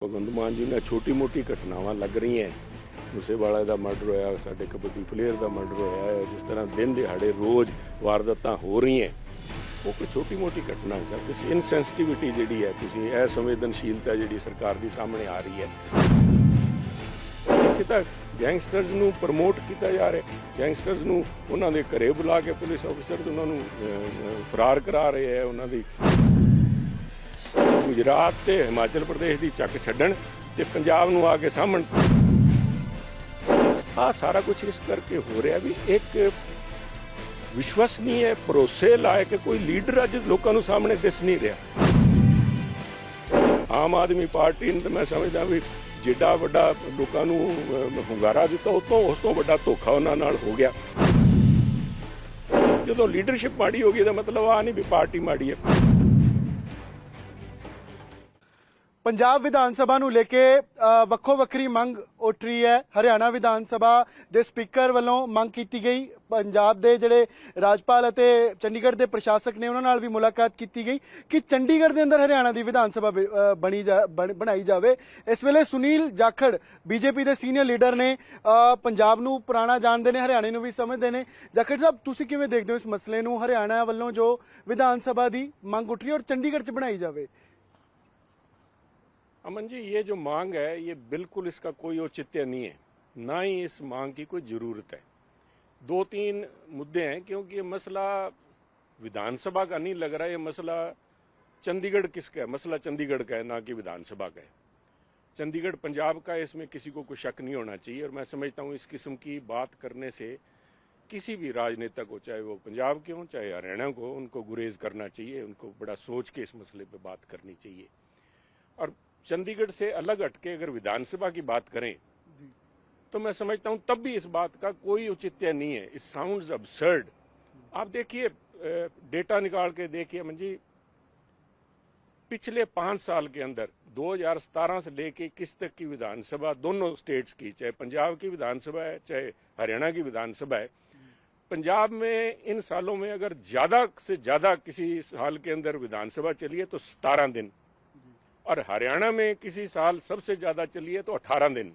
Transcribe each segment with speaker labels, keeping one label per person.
Speaker 1: ਭਗਵੰਤ ਮਾਨ ਜੀ ਨਾਲ ਛੋਟੀ ਮੋਟੀ ਘਟਨਾਵਾਂ ਲੱਗ ਰਹੀਆਂ। ਮੂਸੇਵਾਲਾ ਦਾ ਮਰਡਰ ਹੋਇਆ, ਸਾਡੇ ਕਬੱਡੀ ਪਲੇਅਰ ਦਾ ਮਰਡਰ ਹੋਇਆ ਹੈ, ਜਿਸ ਤਰ੍ਹਾਂ ਦਿਨ ਦਿਹਾੜੇ ਰੋਜ਼ ਵਾਰਦਾਤਾਂ ਹੋ ਰਹੀਆਂ, ਉਹ ਕੋਈ ਛੋਟੀ ਮੋਟੀ ਘਟਨਾ ਹੈ ਸਰ। ਤੁਸੀਂ ਇਨਸੈਂਸਿਟੀਵਿਟੀ ਜਿਹੜੀ ਹੈ, ਤੁਸੀਂ असंवेदनशीलता ਜਿਹੜੀ ਸਰਕਾਰ ਦੀ ਸਾਹਮਣੇ ਆ ਰਹੀ ਹੈ। ਇੱਥੇ ਤਾਂ ਗੈਂਗਸਟਰਸ ਨੂੰ ਪ੍ਰਮੋਟ ਕੀਤਾ ਜਾ ਰਿਹਾ, ਗੈਂਗਸਟਰਸ ਨੂੰ ਉਹਨਾਂ ਦੇ ਘਰੇ ਬੁਲਾ ਕੇ ਪੁਲਿਸ ਆਫੀਸਰ ਉਹਨਾਂ ਨੂੰ ਫਰਾਰ ਕਰਾ ਰਹੇ ਹੈ। ਉਹਨਾਂ ਦੀ ਗੁਜਰਾਤ ਤੇ ਹਿਮਾਚਲ ਪ੍ਰਦੇਸ਼ ਦੀ ਚੱਕ ਛੱਡਣ ਤੇ ਪੰਜਾਬ ਨੂੰ ਆ ਕੇ ਸਾਹਮਣ, ਆ ਸਾਰਾ ਕੁਝ ਇਸ ਕਰਕੇ ਹੋ ਰਿਹਾ ਵੀ ਇੱਕ ਵਿਸ਼ਵਸਨੀय ਭਰੋਸੇ ਲਾਇਕ ਕੋਈ ਲੀਡਰ ਅੱਜ ਲੋਕਾਂ ਨੂੰ ਸਾਹਮਣੇ ਦਿਸ ਨਹੀਂ ਰਿਹਾ। ਆਮ ਆਦਮੀ ਪਾਰਟੀ ਨੇ ਤਾਂ ਮੈਂ ਸਮਝਦਾ ਵੀ ਜਿੱਡਾ ਵੱਡਾ ਲੋਕਾਂ ਨੂੰ ਹੁੰਗਾਰਾ ਦਿੱਤਾ, ਉਸ ਤੋਂ ਵੱਡਾ ਧੋਖਾ ਉਹਨਾਂ ਨਾਲ ਹੋ ਗਿਆ। ਜਦੋਂ ਲੀਡਰਸ਼ਿਪ ਮਾੜੀ ਹੋ ਗਈ ਤਾਂ ਮਤਲਬ ਆ ਨਹੀਂ ਵੀ ਪਾਰਟੀ ਮਾੜੀ ਹੈ।
Speaker 2: ਪੰਜਾਬ ਵਿਧਾਨ ਸਭਾ ਨੂੰ ਲੈ ਕੇ ਵੱਖੋ ਵੱਖਰੀ ਮੰਗ ਉੱਠ ਰਹੀ ਹੈ। ਹਰਿਆਣਾ ਵਿਧਾਨ ਸਭਾ ਦੇ ਸਪੀਕਰ ਵੱਲੋਂ ਮੰਗ ਕੀਤੀ ਗਈ, ਪੰਜਾਬ ਦੇ ਜਿਹੜੇ ਰਾਜਪਾਲ ਅਤੇ ਚੰਡੀਗੜ੍ਹ ਦੇ ਪ੍ਰਸ਼ਾਸਕ ਨੇ ਉਹਨਾਂ ਨਾਲ ਵੀ ਮੁਲਾਕਾਤ ਕੀਤੀ ਗਈ ਕਿ ਚੰਡੀਗੜ੍ਹ ਦੇ ਅੰਦਰ ਹਰਿਆਣਾ ਦੀ ਵਿਧਾਨ ਸਭਾ ਬਣਾਈ ਜਾਵੇ। ਇਸ ਵੇਲੇ ਸੁਨੀਲ ਜਾਖੜ ਬੀਜੇਪੀ ਦੇ ਸੀਨੀਅਰ ਲੀਡਰ ਨੇ, ਪੰਜਾਬ ਨੂੰ ਪੁਰਾਣਾ ਜਾਣਦੇ ਨੇ, ਹਰਿਆਣੇ ਨੂੰ ਵੀ ਸਮਝਦੇ ਨੇ। ਜਾਖੜ ਸਾਹਿਬ, ਤੁਸੀਂ ਕਿਵੇਂ ਦੇਖਦੇ ਹੋ ਇਸ ਮਸਲੇ ਨੂੰ? ਹਰਿਆਣਾ ਵੱਲੋਂ ਜੋ ਵਿਧਾਨ ਸਭਾ ਦੀ ਮੰਗ ਉੱਠ ਰਹੀ ਹੈ ਔਰ ਚੰਡੀਗੜ੍ਹ 'ਚ ਬਣਾਈ ਜਾਵੇ।
Speaker 1: अमन जी, ये जो मांग है ये बिल्कुल इसका कोई औचित्य नहीं है, ना ही इस मांग की कोई ज़रूरत है। दो तीन मुद्दे हैं, क्योंकि ये मसला विधानसभा का नहीं लग रहा है, ये मसला चंडीगढ़ किसका है? मसला चंडीगढ़ का है, ना कि विधानसभा का है। चंडीगढ़ पंजाब का है, इसमें किसी को कोई शक नहीं होना चाहिए। और मैं समझता हूँ इस किस्म की बात करने से किसी भी राजनेता को, चाहे वो पंजाब के हों चाहे हरियाणा को, उनको गुरेज करना चाहिए, उनको बड़ा सोच के इस मसले पर बात करनी चाहिए। और चंडीगढ़ से अलग हटके अगर विधानसभा की बात करें तो मैं समझता हूं तब भी इस बात का कोई औचित्य नहीं है। It sounds absurd. आप देखिए, डेटा निकाल के देखिए अमन जी, पिछले 5 साल के अंदर 2017 से लेके 21 तक की विधानसभा दोनों स्टेट्स की, चाहे पंजाब की विधानसभा है चाहे हरियाणा की विधानसभा है, पंजाब में इन सालों में अगर ज्यादा से ज्यादा किसी साल के अंदर विधानसभा चली है तो 17 दिन, और हरियाणा में किसी साल सबसे ज्यादा चली है तो 18 दिन।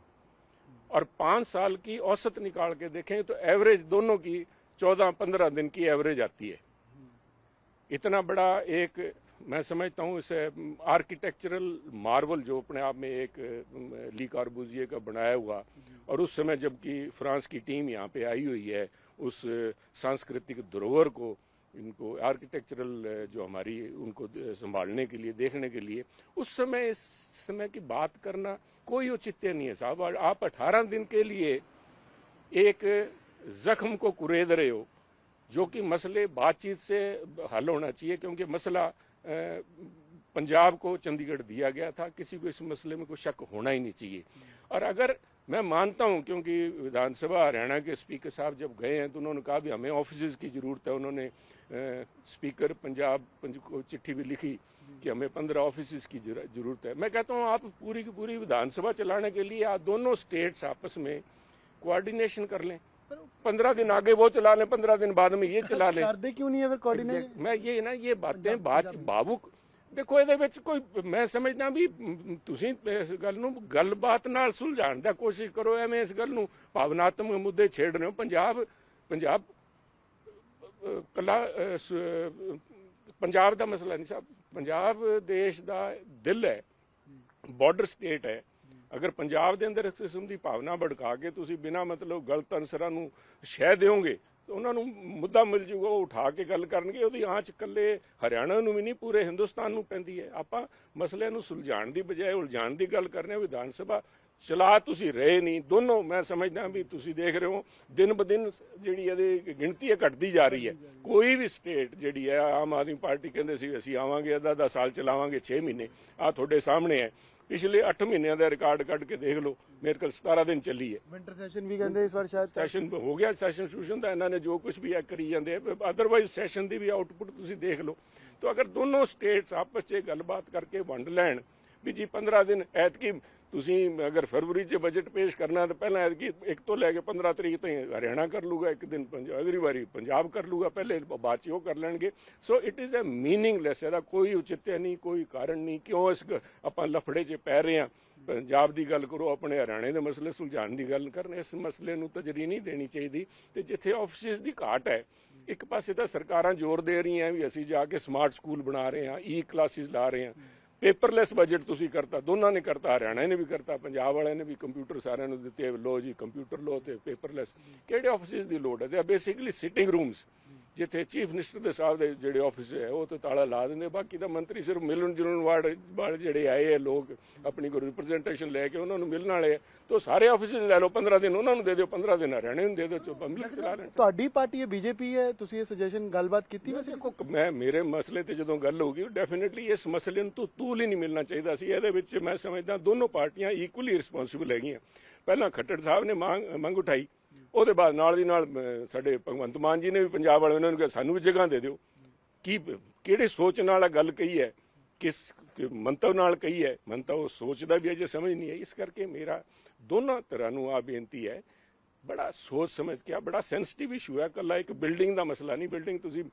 Speaker 1: और 5 साल की औसत निकाल के देखें तो एवरेज दोनों की 14-15 दिन की एवरेज आती है। इतना बड़ा एक, मैं समझता हूँ इसे आर्किटेक्चरल मार्वल जो अपने आप में एक ली कॉर्बूजिए का बनाया हुआ, और उस समय जबकि फ्रांस की टीम यहाँ पे आई हुई है, उस सांस्कृतिक धरोहर को, इनको आर्किटेक्चरल जो हमारी उनको संभालने के लिए, देखने के लिए, उस समय इस समय की बात करना कोई औचित्य नहीं है साहब। आप 18 दिन के लिए एक जख्म को कुरेद रहे हो, जो कि मसले बातचीत से हल होना चाहिए। क्योंकि मसला पंजाब को चंडीगढ़ दिया गया था, किसी को इस मसले में कोई शक होना ही नहीं चाहिए। और अगर मैं मानता हूं, क्योंकि विधानसभा हरियाणा के स्पीकर साहब जब गए हैं तो उन्होंने कहा भी हमें ऑफिस की ज़रूरत है। उन्होंने स्पीकर पंजाब को चिट्ठी भी लिखी कि हमें 15 ऑफिस की ज़रूरत है। मैं कहता हूं आप पूरी की पूरी विधानसभा चलाने के लिए आप दोनों स्टेट्स आपस में कोऑर्डिनेशन कर लें। 15 दिन आगे वो चला लें, 15 दिन बाद में ये चला लें।
Speaker 2: ਕਰਦੇ ਕਿਉਂ ਨਹੀਂ ਹੈ ਫਿਰ ਕੋਆਰਡੀਨੇਸ਼ਨ?
Speaker 1: मैं ये बातें ਬਾਬੂ देखो, ਇਹਦੇ ਵਿੱਚ ਕੋਈ, ਮੈਂ ਸਮਝਦਾ ਵੀ ਤੁਸੀਂ ਇਸ ਗੱਲ ਨੂੰ ਗੱਲਬਾਤ ਨਾਲ ਸੁਲਝਾਉਣ ਦਾ ਕੋਸ਼ਿਸ਼ ਕਰੋ, ਐਵੇਂ ਇਸ ਗੱਲ ਨੂੰ ਭਾਵਨਾਤਮਕ ਮੁੱਦੇ ਛੇੜ ਰਹੇ ਹੋ। ਪੰਜਾਬ ਕੱਲਾ ਪੰਜਾਬ ਦਾ ਮਸਲਾ ਨਹੀਂ ਸਾਹਿਬ, ਪੰਜਾਬ ਦੇਸ਼ ਦਾ ਦਿਲ ਹੈ, ਬਾਰਡਰ ਸਟੇਟ ਹੈ। ਅਗਰ ਪੰਜਾਬ ਦੇ ਅੰਦਰ ਇਸ ਕਿਸਮ ਦੀ ਭਾਵਨਾ ਭੜਕਾ ਕੇ ਤੁਸੀਂ ਬਿਨਾਂ ਮਤਲਬ ਗਲਤ ਅਨਸਰਾਂ ਨੂੰ ਸ਼ਹਿ ਦਿਓਗੇ ਤਾਂ ਉਹਨਾਂ ਨੂੰ ਮੁੱਦਾ ਮਿਲ ਜੂਗਾ, ਉਹ ਉਠਾ ਕੇ ਗੱਲ ਕਰਨਗੇ। ਉਹਦੀ ਆਂਚ ਇਕੱਲੇ ਹਰਿਆਣਾ ਨੂੰ ਵੀ ਨਹੀਂ, ਪੂਰੇ ਹਿੰਦੁਸਤਾਨ ਨੂੰ ਪੈਂਦੀ ਹੈ। ਆਪਾਂ ਮਸਲਿਆਂ ਨੂੰ ਸੁਲਝਾਉਣ ਦੀ ਬਜਾਏ ਉਲਝਾਉਣ ਦੀ ਗੱਲ ਕਰਨੇ। ਵਿਧਾਨ ਸਭਾ ਚਲਾ ਤੁਸੀਂ ਰਹੇ ਨਹੀਂ ਦੋਨੋਂ, ਮੈਂ ਸਮਝਦਾ ਵੀ ਤੁਸੀਂ ਦੇਖ ਰਹੇ ਹੋ ਦਿਨ ਬ ਦਿਨ ਜਿਹੜੀ ਇਹਦੀ ਗਿਣਤੀ ਹੈ ਘਟਦੀ ਜਾ ਰਹੀ ਹੈ। ਕੋਈ ਵੀ ਸਟੇਟ ਜਿਹੜੀ ਹੈ, ਆਮ ਆਦਮੀ ਪਾਰਟੀ ਕਹਿੰਦੇ ਸੀ ਅਸੀਂ ਆਵਾਂਗੇ ਅੱਧਾ ਸਾਲ ਚਲਾਵਾਂਗੇ, 6 ਮਹੀਨੇ, ਆ ਤੁਹਾਡੇ ਸਾਹਮਣੇ ਹੈ। ਪਿਛਲੇ 8 ਮਹੀਨਿਆਂ ਦਾ ਰਿਕਾਰਡ ਕੱਢ ਕੇ ਦੇਖ ਲਓ, ਮੇਰੇ ਕੋਲ 17 ਦਿਨ ਚੱਲੀ ਹੈ।
Speaker 2: ਵਿੰਟਰ ਸੈਸ਼ਨ ਵੀ ਕਹਿੰਦੇ ਇਸ ਵਾਰ ਸ਼ਾਇਦ
Speaker 1: ਸੈਸ਼ਨ ਹੋ ਗਿਆ, ਸੈਸ਼ਨ ਸ਼ੂਸ਼ਨ ਦਾ ਇਹਨਾਂ ਨੇ ਜੋ ਕੁਝ ਵੀ ਕਰੀ ਜਾਂਦੇ, ਅਦਰਵਾਈਜ਼ ਸੈਸ਼ਨ ਦੀ ਵੀ ਆਊਟਪੁੱਟ ਤੁਸੀਂ ਦੇਖ ਲਓ। ਤਾਂ ਅਗਰ ਦੋਨੋਂ ਸਟੇਟਸ ਆਪਸ 'ਚ ਗੱਲਬਾਤ ਕਰਕੇ ਵੰਡ ਲੈਣ ਵੀ ਜੀ 15 ਦਿਨ ਐਤਕੀ ਤੁਸੀਂ ਅਗਰ ਫਰਵਰੀ 'ਚ ਬਜਟ ਪੇਸ਼ ਕਰਨਾ ਤਾਂ ਪਹਿਲਾਂ ਐਤਕੀ 1 ਤੋਂ ਲੈ ਕੇ 15 ਤਰੀਕ ਤਾਈਂ ਹਰਿਆਣਾ ਕਰ ਲੂਗਾ, ਇੱਕ ਦਿਨ ਅਗਲੀ ਵਾਰੀ ਪੰਜਾਬ ਕਰ ਲੂਗਾ, ਪਹਿਲੇ ਬਾਅਦ 'ਚ ਉਹ ਕਰ ਲੈਣਗੇ। So it is a meaningless, ਇਹਦਾ ਕੋਈ ਔਚਿਤਯ ਨਹੀਂ, ਕੋਈ ਕਾਰਨ ਨਹੀਂ। ਕਿਉਂ ਇਸ ਆਪਾਂ ਲਫੜੇ 'ਚ ਪੈ ਰਹੇ ਹਾਂ? ਪੰਜਾਬ ਦੀ ਗੱਲ ਕਰੋ, ਆਪਣੇ ਹਰਿਆਣੇ ਦੇ ਮਸਲੇ ਸੁਲਝਾਉਣ ਦੀ ਗੱਲ ਕਰਨ। ਇਸ ਮਸਲੇ ਨੂੰ ਤਜਰੀ ਨਹੀਂ ਦੇਣੀ ਚਾਹੀਦੀ। ਤੇ ਜਿੱਥੇ ਆਫਿਸਿਸ ਦੀ ਘਾਟ ਹੈ, ਇੱਕ ਪਾਸੇ ਤਾਂ ਸਰਕਾਰਾਂ ਜ਼ੋਰ ਦੇ ਰਹੀਆਂ ਵੀ ਅਸੀਂ ਜਾ ਕੇ ਸਮਾਰਟ ਸਕੂਲ ਬਣਾ ਰਹੇ ਹਾਂ, ਕਲਾਸਿਸ ਲਾ ਰਹੇ ਹਾਂ, ਪੇਪਰਲੈਸ ਬਜਟ ਤੁਸੀਂ ਕਰਤਾ, ਦੋਨਾਂ ਨੇ ਕਰਤਾ, ਹਰਿਆਣਾ ਨੇ ਵੀ ਕਰਤਾ, ਪੰਜਾਬ ਵਾਲਿਆਂ ਨੇ ਵੀ ਕੰਪਿਊਟਰ ਸਾਰਿਆਂ ਨੂੰ ਦਿੱਤੇ, ਲੋ ਜੀ ਕੰਪਿਊਟਰ ਲੋ ਤੇ ਪੇਪਰਲੈਸ। ਕਿਹੜੇ ਆਫਿਸਿਸ ਦੀ ਲੋੜ ਹੈ? ਤੇ ਬੇਸਿਕਲੀ ਸਿਟਿੰਗ ਰੂਮਸ, ਜਿੱਥੇ ਚੀਫ ਮਿਨਿਸਟਰ ਦੇ ਸਾਹਿਬ ਦੇ ਜਿਹੜੇ ਆਫਿਸ ਹੈ ਉਹ ਤੇ ਤਾਲਾ ਲਾ ਦਿੰਦੇ, ਬਾਕੀ ਤਾਂ ਮੰਤਰੀ ਸਿਰਫ ਮਿਲਣ ਜੁਲਣ ਵਾਲੇ ਜਿਹੜੇ ਆਏ ਹੈ ਲੋਕ ਆਪਣੀ ਕੋਈ ਰਿਪਰੈਜ਼ੈਂਟੇਸ਼ਨ ਲੈ ਕੇ ਉਹਨਾਂ ਨੂੰ ਮਿਲਣ ਵਾਲੇ, ਤਾਂ ਸਾਰੇ ਆਫਿਸ ਲੈ ਲਓ, 15 ਦਿਨ ਉਹਨਾਂ ਨੂੰ ਦੇ ਦਿਓ, 15 ਦਿਨ ਹਰਿਆਣੇ ਨੂੰ ਦੇ ਦਿਓ, ਪਬਲਿਕ ਚਲਾ ਲੈਣ।
Speaker 2: ਤੁਹਾਡੀ ਪਾਰਟੀ ਹੈ ਬੀਜੇਪੀ ਹੈ, ਤੁਸੀਂ ਇਹ ਸੁਜੈਸ਼ਨ ਗੱਲਬਾਤ ਕੀਤੀ? ਵੈਸੇ
Speaker 1: ਦੇਖੋ, ਮੈਂ ਮੇਰੇ ਮਸਲੇ ਤੇ ਜਦੋਂ ਗੱਲ ਹੋਊਗੀ ਡੈਫੀਨਿਟਲੀ ਇਸ ਮਸਲੇ ਨੂੰ ਤੂਲ ਹੀ ਨਹੀਂ ਮਿਲਣਾ ਚਾਹੀਦਾ ਸੀ। ਇਹਦੇ ਵਿੱਚ ਮੈਂ ਸਮਝਦਾ ਦੋਨੋਂ ਪਾਰਟੀਆਂ ਇਕੁਅਲੀ ਰਿਸਪੌਂਸਿਬਲ ਹੈਗੀਆਂ। ਪਹਿਲਾਂ ਖੱਟੜ ਸਾਹਿਬ ਨੇ ਮੰਗ ਉਠਾਈ, ਉਹਦੇ ਬਾਅਦ ਨਾਲ ਦੀ ਨਾਲ ਸਾਡੇ ਭਗਵੰਤ ਮਾਨ ਜੀ ਨੇ ਵੀ ਪੰਜਾਬ ਵਾਲਿਆਂ ਨੂੰ ਕਿਹਾ ਸਾਨੂੰ ਵੀ ਜਗ੍ਹਾ ਦੇ ਦਿਓ। ਕਿਹੜੇ ਸੋਚ ਨਾਲ ਗੱਲ ਕਹੀ ਹੈ, ਕਿਸ ਮੰਤਵ ਨਾਲ ਕਹੀ ਹੈ, ਮੰਤਵ ਉਹ ਸੋਚਦਾ ਵੀ ਅਜੇ ਸਮਝ ਨਹੀਂ ਹੈ। ਇਸ ਕਰਕੇ ਮੇਰਾ ਦੋਨਾਂ ਤਰ੍ਹਾਂ ਨੂੰ ਆ ਬੇਨਤੀ ਹੈ, ਬੜਾ ਸੋਚ ਸਮਝ ਕੇ, ਬੜਾ ਸੈਂਸਿਟਿਵ ਇਸ਼ੂ ਹੈ, ਇਕੱਲਾ ਇੱਕ ਬਿਲਡਿੰਗ ਦਾ ਮਸਲਾ ਨਹੀਂ। ਬਿਲਡਿੰਗ ਤੁਸੀਂ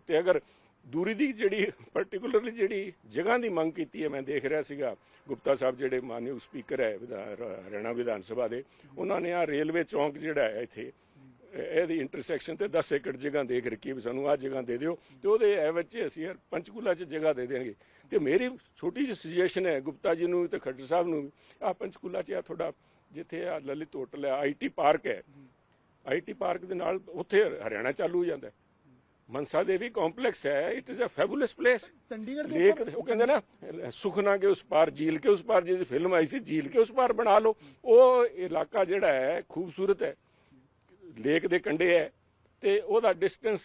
Speaker 1: ਤੇ ਅਗਰ ਦੂਰੀ ਦੀ ਜਿਹੜੀ ਪਾਰਟਿਕੂਲਰਲੀ ਜਿਹੜੀ ਜਗ੍ਹਾ ਦੀ ਮੰਗ ਕੀਤੀ ਹੈ, ਮੈਂ ਦੇਖ ਰਿਹਾ ਸੀਗਾ ਗੁਪਤਾ ਸਾਹਿਬ ਜਿਹੜੇ ਮਾਨਯੋਗ ਸਪੀਕਰ ਹੈ ਹਰਿਆਣਾ ਵਿਧਾਨ ਸਭਾ ਦੇ, ਉਹਨਾਂ ਨੇ ਆ ਰੇਲਵੇ ਚੌਂਕ ਜਿਹੜਾ ਹੈ ਇੱਥੇ ਇਹਦੀ ਇੰਟਰਸੈਕਸ਼ਨ ਤੇ 10 ਏਕੜ ਜਗ੍ਹਾ ਦੇਖ ਰੱਖੀ ਵੀ ਸਾਨੂੰ ਆਹ ਜਗ੍ਹਾ ਦੇ ਦਿਓ, ਤੇ ਉਹਦੇ ਐਵਜ ਅਸੀਂ ਪੰਚਕੂਲਾ 'ਚ ਜਗ੍ਹਾ ਦੇ ਦੇਣਗੇ। ਤੇ ਮੇਰੀ ਛੋਟੀ ਜਿਹੀ ਸੁਜੈਸ਼ਨ ਹੈ ਗੁਪਤਾ ਜੀ ਨੂੰ ਤੇ ਖੱਟਰ ਸਾਹਿਬ ਨੂੰ, ਆਹ ਪੰਚਕੂਲਾ 'ਚ ਆ ਤੁਹਾਡਾ ਜਿੱਥੇ ਆ ਲਲਿਤ ਹੋਟਲ ਹੈ, IT ਪਾਰਕ ਹੈ, IT ਪਾਰਕ ਦੇ ਨਾਲ ਉੱਥੇ ਹਰਿਆਣਾ ਚਾਲੂ ਹੋ ਜਾਂਦਾ। मनसा देवी कॉम्प्लेक्स है, it is a fabulous place.
Speaker 2: Chandigarh
Speaker 1: lake वो कहते ना सुखना के उस पार झील के उस पार, जैसे फिल्म आई सी झील के उस पार बना लो। वो इलाका जिहड़ा है खूबसूरत है, लेक दे कंढे है, ਤੇ ਉਹਦਾ ਡਿਸਟੈਂਸ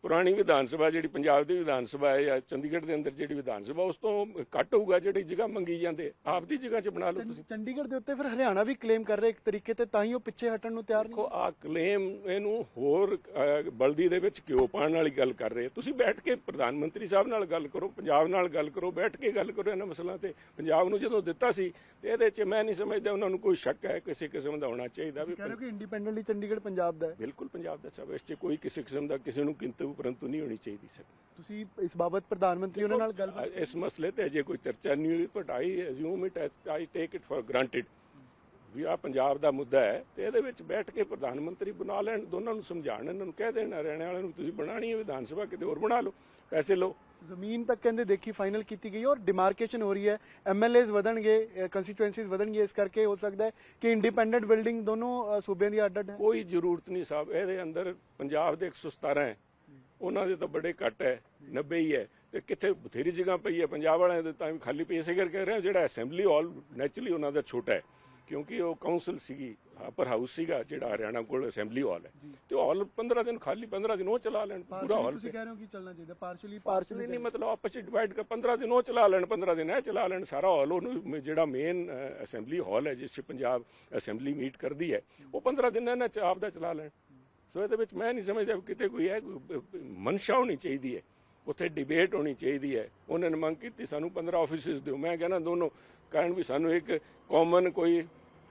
Speaker 1: ਪੁਰਾਣੀ ਵਿਧਾਨ ਸਭਾ ਜਿਹੜੀ ਪੰਜਾਬ ਦੀ ਵਿਧਾਨ ਸਭਾ ਹੈ ਜਾਂ ਚੰਡੀਗੜ੍ਹ ਦੇ ਅੰਦਰ ਜਿਹੜੀ ਵਿਧਾਨ ਸਭਾ ਉਸ ਤੋਂ ਘੱਟ ਹੋਊਗਾ। ਜਿਹੜੀ ਜਗ੍ਹਾ ਮੰਗੀ ਜਾਂਦੇ ਆਪ ਦੀ ਜਗ੍ਹਾ 'ਚ ਬਣਾ ਲਓ ਤੁਸੀਂ।
Speaker 2: ਚੰਡੀਗੜ੍ਹ ਦੇ ਉੱਤੇ ਫਿਰ ਹਰਿਆਣਾ ਵੀ ਕਲੇਮ ਕਰ ਰਿਹਾ ਇੱਕ ਤਰੀਕੇ ਤੇ, ਤਾਂ ਹੀ ਉਹ ਪਿੱਛੇ ਹਟਣ ਨੂੰ ਤਿਆਰ ਨਹੀਂ।
Speaker 1: ਦੇਖੋ ਆ ਕਲੇਮ ਇਹਨੂੰ ਹੋਰ ਬਲਦੀ ਦੇ ਵਿੱਚ ਕਿਉਂ ਪਾਉਣ ਵਾਲੀ ਗੱਲ ਕਰ ਰਹੇ। ਤੁਸੀਂ ਬੈਠ ਕੇ ਪ੍ਰਧਾਨ ਮੰਤਰੀ ਸਾਹਿਬ ਨਾਲ ਗੱਲ ਕਰੋ, ਪੰਜਾਬ ਨਾਲ ਗੱਲ ਕਰੋ, ਬੈਠ ਕੇ ਗੱਲ ਕਰੋ ਇਹਨਾਂ ਮਸਲਿਆਂ ਤੇ। ਪੰਜਾਬ ਨੂੰ ਜਦੋਂ ਦਿੱਤਾ ਸੀ ਤੇ ਇਹਦੇ 'ਚ ਮੈਂ ਨਹੀਂ ਸਮਝਦਾ ਉਹਨਾਂ ਨੂੰ ਕੋਈ ਸ਼ੱਕ ਹੈ ਕਿਸੇ ਕਿਸਮ ਦਾ ਹੋਣਾ ਚਾਹੀਦਾ ਵੀ।
Speaker 2: ਕਹਿ ਰਹੇ ਹੋ ਕਿ ਇੰਡੀਪੈਂਡੈਂਟਲੀ ਚੰਡੀਗੜ੍ਹ ਪੰਜਾਬ ਦਾ ਹੈ।
Speaker 1: ਬਿਲਕੁਲ ਪੰਜਾਬ ਦਾ ਸਭ, ਇਸ 'ਚ ਕੋਈ ਕਿਸੇ ਕਿਸਮ ਦਾ ਕਿਸੇ ਨੂੰ ਕਿੰਤੂ ਪਰੰਤੂ ਨਹੀਂ ਹੋਣੀ ਚਾਹੀਦੀ ਸਰ।
Speaker 2: ਤੁਸੀਂ ਇਸ ਬਾਬਤ ਪ੍ਰਧਾਨ ਮੰਤਰੀ ਉਹਨਾਂ ਨਾਲ ਗੱਲ?
Speaker 1: ਇਸ ਮਸਲੇ ਤੇ ਅਜੇ ਕੋਈ ਚਰਚਾ ਨਹੀਂ ਹੋਈ, but I assume it, I take it for granted ਵੀ ਆ ਪੰਜਾਬ ਦਾ ਮੁੱਦਾ ਹੈ ਤੇ ਇਹਦੇ ਵਿੱਚ ਬੈਠ ਕੇ ਪ੍ਰਧਾਨ ਮੰਤਰੀ ਬਣਾ ਲੈਣ, ਦੋਨਾਂ ਨੂੰ ਸਮਝਾਉਣ, ਇਹਨਾਂ ਨੂੰ ਕਹਿ ਦੇਣ ਹਰਿਆਣੇ ਵਾਲਿਆਂ ਨੂੰ ਤੁਸੀਂ ਬਣਾਣੀ ਹੈ ਵਿਧਾਨ ਸਭਾ ਕਿਤੇ ਹੋਰ ਬਣਾ ਲਓ, ਪੈਸੇ ਲਓ।
Speaker 2: ਜ਼ਮੀਨ ਤੱਕ ਕਹਿੰਦੇ ਦੇਖੀ ਫਾਈਨਲ ਕੀਤੀ ਗਈ ਔਰ ਡਿਮਾਰਕੇਸ਼ਨ ਹੋ ਰਹੀ ਹੈ, MLAs ਵਧਣਗੇ, ਕੰਸਟੀਚੁਐਂਸੀਜ਼ ਵਧਣਗੇ, ਇਸ ਕਰਕੇ ਹੋ ਸਕਦਾ ਹੈ ਕਿ ਇੰਡੀਪੈਂਡੈਂਟ ਬਿਲਡਿੰਗ ਦੋਨੋਂ ਸੂਬਿਆਂ ਦੀ ਅੱਡ-ਅੱਡ ਹੈ।
Speaker 1: ਕੋਈ ਜ਼ਰੂਰਤ ਨਹੀਂ ਸਾਹਿਬ, ਇਹਦੇ ਅੰਦਰ ਪੰਜਾਬ ਦੇ 117 ਹੈ, ਉਹਨਾਂ ਦੇ ਤਾਂ ਬੜੇ ਘੱਟ ਹੈ, 90 ਹੀ ਹੈ, ਤੇ ਕਿੱਥੇ ਬਥੇਰੀ ਜਗ੍ਹਾ ਪਈ ਹੈ ਪੰਜਾਬ ਵਾਲਿਆਂ ਦੇ ਤਾਂ ਵੀ ਖਾਲੀ ਪਈ। ਇਸੇ ਕਰਕੇ ਕਹਿ ਰਹੇ ਜਿਹੜਾ ਅਸੈਂਬਲੀ ਹਾਲ ਨੈਚੁਰਲੀ ਉਹਨਾਂ ਦਾ ਛੋਟਾ ਹੈ ਕਿਉਂਕਿ ਉਹ ਕਾਉਂਸਲ ਸੀਗੀ, ਅਪਰ ਹਾਊਸ ਸੀਗਾ ਜਿਹੜਾ ਹਰਿਆਣਾ ਕੋਲ ਅਸੈਂਬਲੀ ਹਾਲ ਹੈ, ਤੇ ਹਾਲ 15 ਦਿਨ ਖਾਲੀ, 15 ਦਿਨ ਉਹ ਚਲਾ ਲੈਣ ਪੂਰਾ ਹਾਲ।
Speaker 2: ਤੁਸੀਂ ਕਹਿ ਰਹੇ ਹੋ ਕਿ ਚੱਲਣਾ ਚਾਹੀਦਾ
Speaker 1: ਪਾਰਸ਼ਲੀ ਨਹੀਂ, ਮਤਲਬ ਆਪਸ ਵਿੱਚ ਡਿਵਾਈਡ ਕਰ 15 ਦਿਨ ਉਹ ਚਲਾ ਲੈਣ, 15 ਦਿਨ ਇਹ ਚਲਾ ਲੈਣ ਸਾਰਾ ਹਾਲ। ਉਹਨੂੰ ਜਿਹੜਾ ਮੇਨ ਅਸੈਂਬਲੀ ਹਾਲ ਹੈ ਜਿਸ 'ਚ ਪੰਜਾਬ ਅਸੈਂਬਲੀ ਮੀਟ ਕਰਦੀ ਹੈ, ਉਹ 15 ਦਿਨ ਇਹਨਾਂ 'ਚ ਆਪ ਦਾ ਚਲਾ ਲੈਣ। ਸੋ ਇਹਦੇ ਵਿੱਚ ਮੈਂ ਨਹੀਂ ਸਮਝਦਾ ਕਿਤੇ ਕੋਈ ਹੈ ਮਨਸ਼ਾ ਹੋਣੀ ਚਾਹੀਦੀ ਹੈ, ਉੱਥੇ ਡਿਬੇਟ ਹੋਣੀ ਚਾਹੀਦੀ ਹੈ। ਉਹਨਾਂ ਨੇ ਮੰਗ ਕੀਤੀ ਸਾਨੂੰ 15 ਆਫਿਸਿਸ ਦਿਓ, ਮੈਂ ਕਹਿੰਦਾ ਦੋਨੋਂ ਕਾਰਨ ਵੀ ਸਾਨੂੰ ਇੱਕ ਕਾਮਨ ਕੋਈ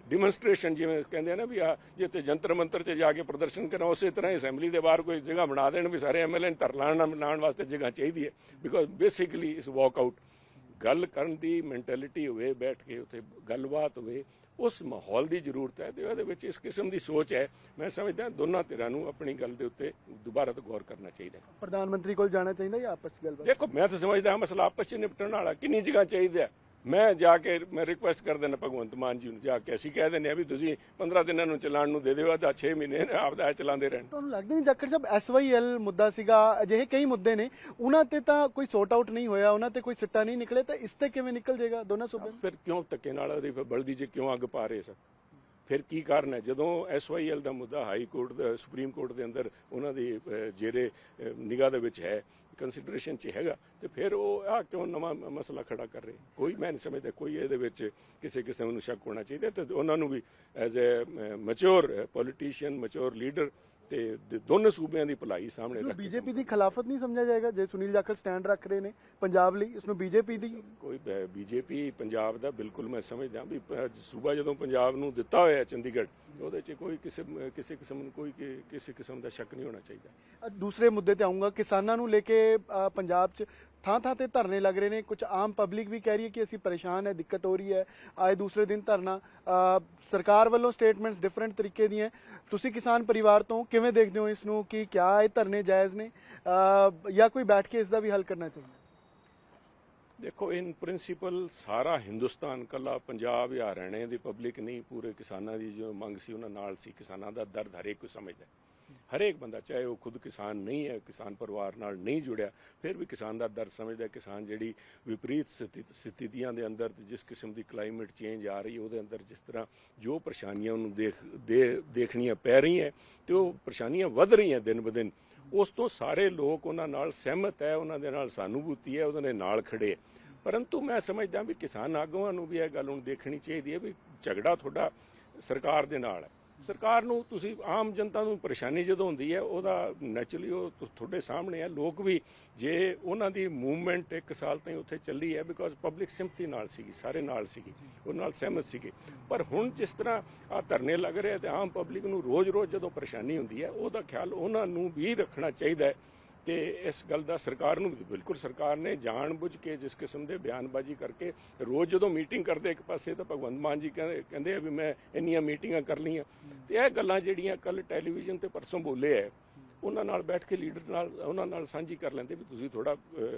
Speaker 1: ਡਿਮੋਨਸਟ੍ਰੇਸ਼ਨ ਜਿਵੇਂ ਕਹਿੰਦੇ ਆ ਨਾ ਵੀ ਆ ਜਿੱਥੇ ਜੰਤਰ ਮੰਤਰ 'ਚ ਜਾ ਕੇ ਪ੍ਰਦਰਸ਼ਨ ਕਰਾਂ, ਉਸੇ ਤਰ੍ਹਾਂ ਹੀ ਅਸੈਂਬਲੀ ਦੇ ਬਾਹਰ ਕੋਈ ਜਗ੍ਹਾ ਬਣਾ ਦੇਣ ਵੀ ਸਾਰੇ MLA ਧਰ ਲਾਉਣ ਵਾਸਤੇ ਜਗ੍ਹਾ ਚਾਹੀਦੀ ਹੈ। ਬਿਕੋਜ਼ ਬੇਸਿਕਲੀ ਇਸ ਵਾਕ ਆਊਟ ਗੱਲ ਕਰਨ ਦੀ ਮੈਂਟੈਲਿਟੀ ਹੋਵੇ, ਬੈਠ ਕੇ ਉੱਥੇ ਗੱਲਬਾਤ ਹੋਵੇ, ਉਸ ਮਾਹੌਲ ਦੀ ਜ਼ਰੂਰਤ ਹੈ। ਤੇ ਉਹਦੇ ਵਿੱਚ ਇਸ ਕਿਸਮ ਦੀ ਸੋਚ ਹੈ, ਮੈਂ ਸਮਝਦਾ ਦੋਨਾਂ ਧਿਰਾਂ ਨੂੰ ਆਪਣੀ ਗੱਲ ਦੇ ਉੱਤੇ ਦੁਬਾਰਾ ਤੋਂ ਗੌਰ ਕਰਨਾ ਚਾਹੀਦਾ।
Speaker 2: ਪ੍ਰਧਾਨ ਮੰਤਰੀ ਕੋਲ ਜਾਣਾ ਚਾਹੀਦਾ ਜਾਂ ਆਪਸ 'ਚ ਗੱਲਬਾਤ?
Speaker 1: ਦੇਖੋ ਮੈਂ ਤਾਂ ਸਮਝਦਾ ਮਸਲਾ ਆਪਸ 'ਚ ਨਿਪਟਣ ਵਾਲਾ, ਕਿੰਨੀ ਜਗ੍ਹਾ ਚਾਹੀਦਾ। ਮੈਂ ਜਾ ਕੇ ਮੈਂ ਰਿਕੁਐਸਟ ਕਰ ਦੇਣਾ ਭਗਵੰਤ ਮਾਨ ਜੀ ਨੂੰ, ਜਾ ਕੇ ਅਸੀਂ ਕਹਿ ਦਿੰਦੇ ਆ ਵੀ ਤੁਸੀਂ 15 ਦਿਨਾਂ ਨੂੰ ਚਲਾਉਣ ਨੂੰ ਦੇ ਦਿਓ, ਆਹ 6 ਮਹੀਨੇ ਆਪਦਾ ਚਲਾਉਂਦੇ ਰਹਿਣ।
Speaker 2: ਤੁਹਾਨੂੰ ਲੱਗਦਾ ਨਹੀਂ ਜਾਖੜ ਸਾਹਿਬ SYL ਮੁੱਦਾ ਸੀਗਾ, ਅਜਿਹੇ ਕਈ ਮੁੱਦੇ ਨੇ ਉਹਨਾਂ ਤੇ ਤਾਂ ਕੋਈ ਸੌਟ ਆਊਟ ਨਹੀਂ ਹੋਇਆ, ਉਹਨਾਂ ਤੇ ਕੋਈ ਸਿੱਟਾ ਨਹੀਂ ਨਿਕਲੇ, ਤਾਂ ਇਸ ਤੇ ਕਿਵੇਂ ਨਿਕਲ ਜਾਏਗਾ ਦੋਨਾਂ ਸੂਬਿਆਂ?
Speaker 1: ਫਿਰ ਕਿਉਂ ਧੱਕੇ ਨਾਲ ਉਹਦੀ ਬਲਦੀ 'ਚ ਕਿਉਂ ਅੱਗ ਪਾ ਰਹੇ ਸਰ? ਫਿਰ ਕੀ ਕਾਰਨ ਹੈ? ਜਦੋਂ SYL ਦਾ ਮੁੱਦਾ ਹਾਈ ਕੋਰਟ ਦਾ ਸੁਪਰੀਮ ਕੋਰਟ ਦੇ ਅੰਦਰ ਉਹਨਾਂ ਦੀ ਜਿਹੜੇ ਨਿਗਾਹ ਦੇ ਵਿੱਚ ਹੈ, ਕੰਸੀਡਰੇਸ਼ਨ 'ਚ ਹੈਗਾ, ਤੇ ਫਿਰ ਉਹ ਆ ਕਿਉਂ ਨਵਾਂ ਮਸਲਾ ਖੜਾ ਕਰ ਰਹੇ? ਕੋਈ ਮੈਂ ਨਹੀਂ ਸਮਝਦਾ ਕੋਈ ਇਹਦੇ ਵਿੱਚ ਕਿਸੇ ਕਿਸਮ ਨੂੰ ਸ਼ੱਕ ਹੋਣਾ ਚਾਹੀਦਾ। ਤੇ ਉਹਨਾਂ ਨੂੰ ਵੀ as a mature politician, mature leader ਤੇ ਦੋਨੋਂ ਸੂਬਿਆਂ ਦੀ ਭਲਾਈ ਸਾਹਮਣੇ ਰੱਖ ਕੇ
Speaker 2: ਬੀਜੇਪੀ ਦੀ ਖਿਲਾਫਤ ਨਹੀਂ ਸਮਝਿਆ ਜਾਏਗਾ ਜੇ ਸੁਨੀਲ ਜਾਖੜ ਸਟੈਂਡ ਰੱਖ ਰਹੇ ਨੇ ਪੰਜਾਬ ਲਈ? ਇਸਨੂੰ ਬੀਜੇਪੀ ਦੀ
Speaker 1: ਕੋਈ ਬੀਜੇਪੀ ਪੰਜਾਬ ਦਾ ਬਿਲਕੁਲ ਮੈਂ ਸਮਝਦਾ ਵੀ ਸੂਬਾ ਜਦੋਂ ਪੰਜਾਬ ਨੂੰ ਦਿੱਤਾ ਹੋਇਆ ਚੰਡੀਗੜ੍ਹ, ਉਹਦੇ 'ਚ ਕੋਈ ਕਿਸੇ ਕਿਸਮ ਨੂੰ ਕੋਈ ਕਿਸੇ ਕਿਸਮ ਦਾ ਸ਼ੱਕ ਨਹੀਂ ਹੋਣਾ ਚਾਹੀਦਾ।
Speaker 2: ਦੂਸਰੇ ਮੁੱਦੇ ਤੇ ਆਉਂਗਾ, ਕਿਸਾਨਾਂ ਨੂੰ ਲੈ ਕੇ ਪੰਜਾਬ 'ਚ ਥਾਂ ਤੇ ਧਰਨੇ ਲੱਗ ਰਹੇ ਨੇ। ਕੁਝ ਆਮ ਪਬਲਿਕ ਵੀ ਕਹਿ ਰਹੀ ਹੈ ਕਿ ਅਸੀਂ ਪਰੇਸ਼ਾਨ ਹੈ, ਦਿੱਕਤ ਹੋ ਰਹੀ ਹੈ, ਆਏ ਦੂਸਰੇ ਦਿਨ ਧਰਨਾ। ਸਰਕਾਰ ਵੱਲੋਂ ਸਟੇਟਮੈਂਟਸ ਡਿਫਰੈਂਟ ਤਰੀਕੇ ਦੀਆਂ। ਤੁਸੀਂ ਕਿਸਾਨ ਪਰਿਵਾਰ ਤੋਂ ਕਿਵੇਂ ਦੇਖਦੇ ਹੋ ਇਸ ਨੂੰ ਕਿ ਕਿਆ ਇਹ ਧਰਨੇ ਜਾਇਜ਼ ਨੇ ਜਾਂ ਕੋਈ ਬੈਠ ਕੇ ਇਸ ਦਾ ਵੀ ਹੱਲ ਕਰਨਾ ਚਾਹੀਦਾ?
Speaker 1: ਦੇਖੋ, ਇਨ ਪ੍ਰਿੰਸੀਪਲ ਸਾਰਾ ਹਿੰਦੁਸਤਾਨ, ਕੱਲਾ ਪੰਜਾਬ ਜਾਂ ਹਰਿਆਣੇ ਦੀ ਪਬਲਿਕ ਨਹੀਂ, ਪੂਰੇ ਕਿਸਾਨਾਂ ਦੀ ਜੋ ਮੰਗ ਸੀ ਉਹਨਾਂ ਨਾਲ ਸੀ। ਕਿਸਾਨਾਂ ਦਾ ਦਰਦ ਹਰੇਕ ਕੋਈ ਸਮਝਦਾ, ਹਰੇਕ ਬੰਦਾ, ਚਾਹੇ ਉਹ ਖੁਦ ਕਿਸਾਨ ਨਹੀਂ ਹੈ, ਕਿਸਾਨ ਪਰਿਵਾਰ ਨਾਲ ਨਹੀਂ ਜੁੜਿਆ, ਫਿਰ ਵੀ ਕਿਸਾਨ ਦਾ ਦਰਦ ਸਮਝਦਾ। ਕਿਸਾਨ ਜਿਹੜੀ ਵਿਪਰੀਤ ਸਥਿਤੀਆਂ ਦੇ ਅੰਦਰ, ਜਿਸ ਕਿਸਮ ਦੀ ਕਲਾਈਮੇਟ ਚੇਂਜ ਆ ਰਹੀ, ਉਹਦੇ ਅੰਦਰ ਜਿਸ ਤਰ੍ਹਾਂ ਜੋ ਪਰੇਸ਼ਾਨੀਆਂ ਉਹਨੂੰ ਦੇਖਣੀਆਂ ਪੈ ਰਹੀਆਂ ਤੇ ਉਹ ਪਰੇਸ਼ਾਨੀਆਂ ਵੱਧ ਰਹੀਆਂ ਦਿਨ ਬ ਦਿਨ, ਉਸ ਤੋਂ ਸਾਰੇ ਲੋਕ ਉਹਨਾਂ ਨਾਲ ਸਹਿਮਤ ਹੈ, ਉਹਨਾਂ ਦੇ ਨਾਲ ਸਾਨੂਭੂਤੀ ਹੈ, ਉਹਨਾਂ ਦੇ ਨਾਲ ਖੜੇ ਹੈ। ਪਰੰਤੂ ਮੈਂ ਸਮਝਦਾ ਵੀ ਕਿਸਾਨ ਆਗੂਆਂ ਨੂੰ ਵੀ ਇਹ ਗੱਲ ਹੁਣ ਦੇਖਣੀ ਚਾਹੀਦੀ ਹੈ ਵੀ ਝਗੜਾ ਤੁਹਾਡਾ ਸਰਕਾਰ ਦੇ ਨਾਲ ਹੈ। ਸਰਕਾਰ ਨੂੰ ਤੁਸੀਂ, ਆਮ ਜਨਤਾ ਨੂੰ ਪਰੇਸ਼ਾਨੀ ਜਦੋਂ ਹੁੰਦੀ ਹੈ ਉਹਦਾ ਨੈਚੁਰਲੀ ਉਹ ਤੁਹਾਡੇ ਸਾਹਮਣੇ ਹੈ। ਲੋਕ ਵੀ, ਜੇ ਉਹਨਾਂ ਦੀ ਮੂਵਮੈਂਟ 1 ਸਾਲ ਤਾਈਂ ਉੱਥੇ ਚੱਲੀ ਹੈ ਬਿਕੋਜ਼ ਪਬਲਿਕ ਸਿੰਪਥੀ ਨਾਲ ਸੀਗੀ, ਸਾਰੇ ਨਾਲ ਸੀਗੀ, ਉਹ ਨਾਲ ਸਹਿਮਤ ਸੀਗੇ। ਪਰ ਹੁਣ ਜਿਸ ਤਰ੍ਹਾਂ ਆ ਧਰਨੇ ਲੱਗ ਰਹੇ ਤੇ ਆਮ ਪਬਲਿਕ ਨੂੰ ਰੋਜ਼-ਰੋਜ਼ ਜਦੋਂ ਪਰੇਸ਼ਾਨੀ ਹੁੰਦੀ ਹੈ, ਉਹਦਾ ਖਿਆਲ ਉਹਨਾਂ ਨੂੰ ਵੀ ਰੱਖਣਾ ਚਾਹੀਦਾ ਹੈ। ਤੇ ਇਸ ਗੱਲ ਦਾ ਸਰਕਾਰ ਨੂੰ ਬਿਲਕੁਲ, ਸਰਕਾਰ ਨੇ ਜਾਣ-ਬੁੱਝ ਕੇ ਜਿਸ ਕਿਸਮ ਦੇ ਬਿਆਨਬਾਜ਼ੀ ਕਰਕੇ ਰੋਜ਼ ਜਦੋਂ ਮੀਟਿੰਗ ਕਰਦੇ, ਇੱਕ ਪਾਸੇ ਤਾਂ ਭਗਵੰਤ ਮਾਨ ਜੀ ਕਹਿੰਦੇ ਆ ਵੀ ਮੈਂ ਇੰਨੀਆਂ ਮੀਟਿੰਗਾਂ ਕਰ ਲਈਆਂ, ਤੇ ਇਹ ਗੱਲਾਂ ਜਿਹੜੀਆਂ ਕੱਲ ਟੈਲੀਵਿਜ਼ਨ ਤੇ ਪਰਸੋਂ ਬੋਲੇ ਹੈ, ਉਹਨਾਂ ਨਾਲ ਬੈਠ ਕੇ ਲੀਡਰ ਨਾਲ ਉਹਨਾਂ ਨਾਲ ਸਾਂਝੀ ਕਰ ਲੈਂਦੇ ਵੀ ਤੁਸੀਂ ਥੋੜਾ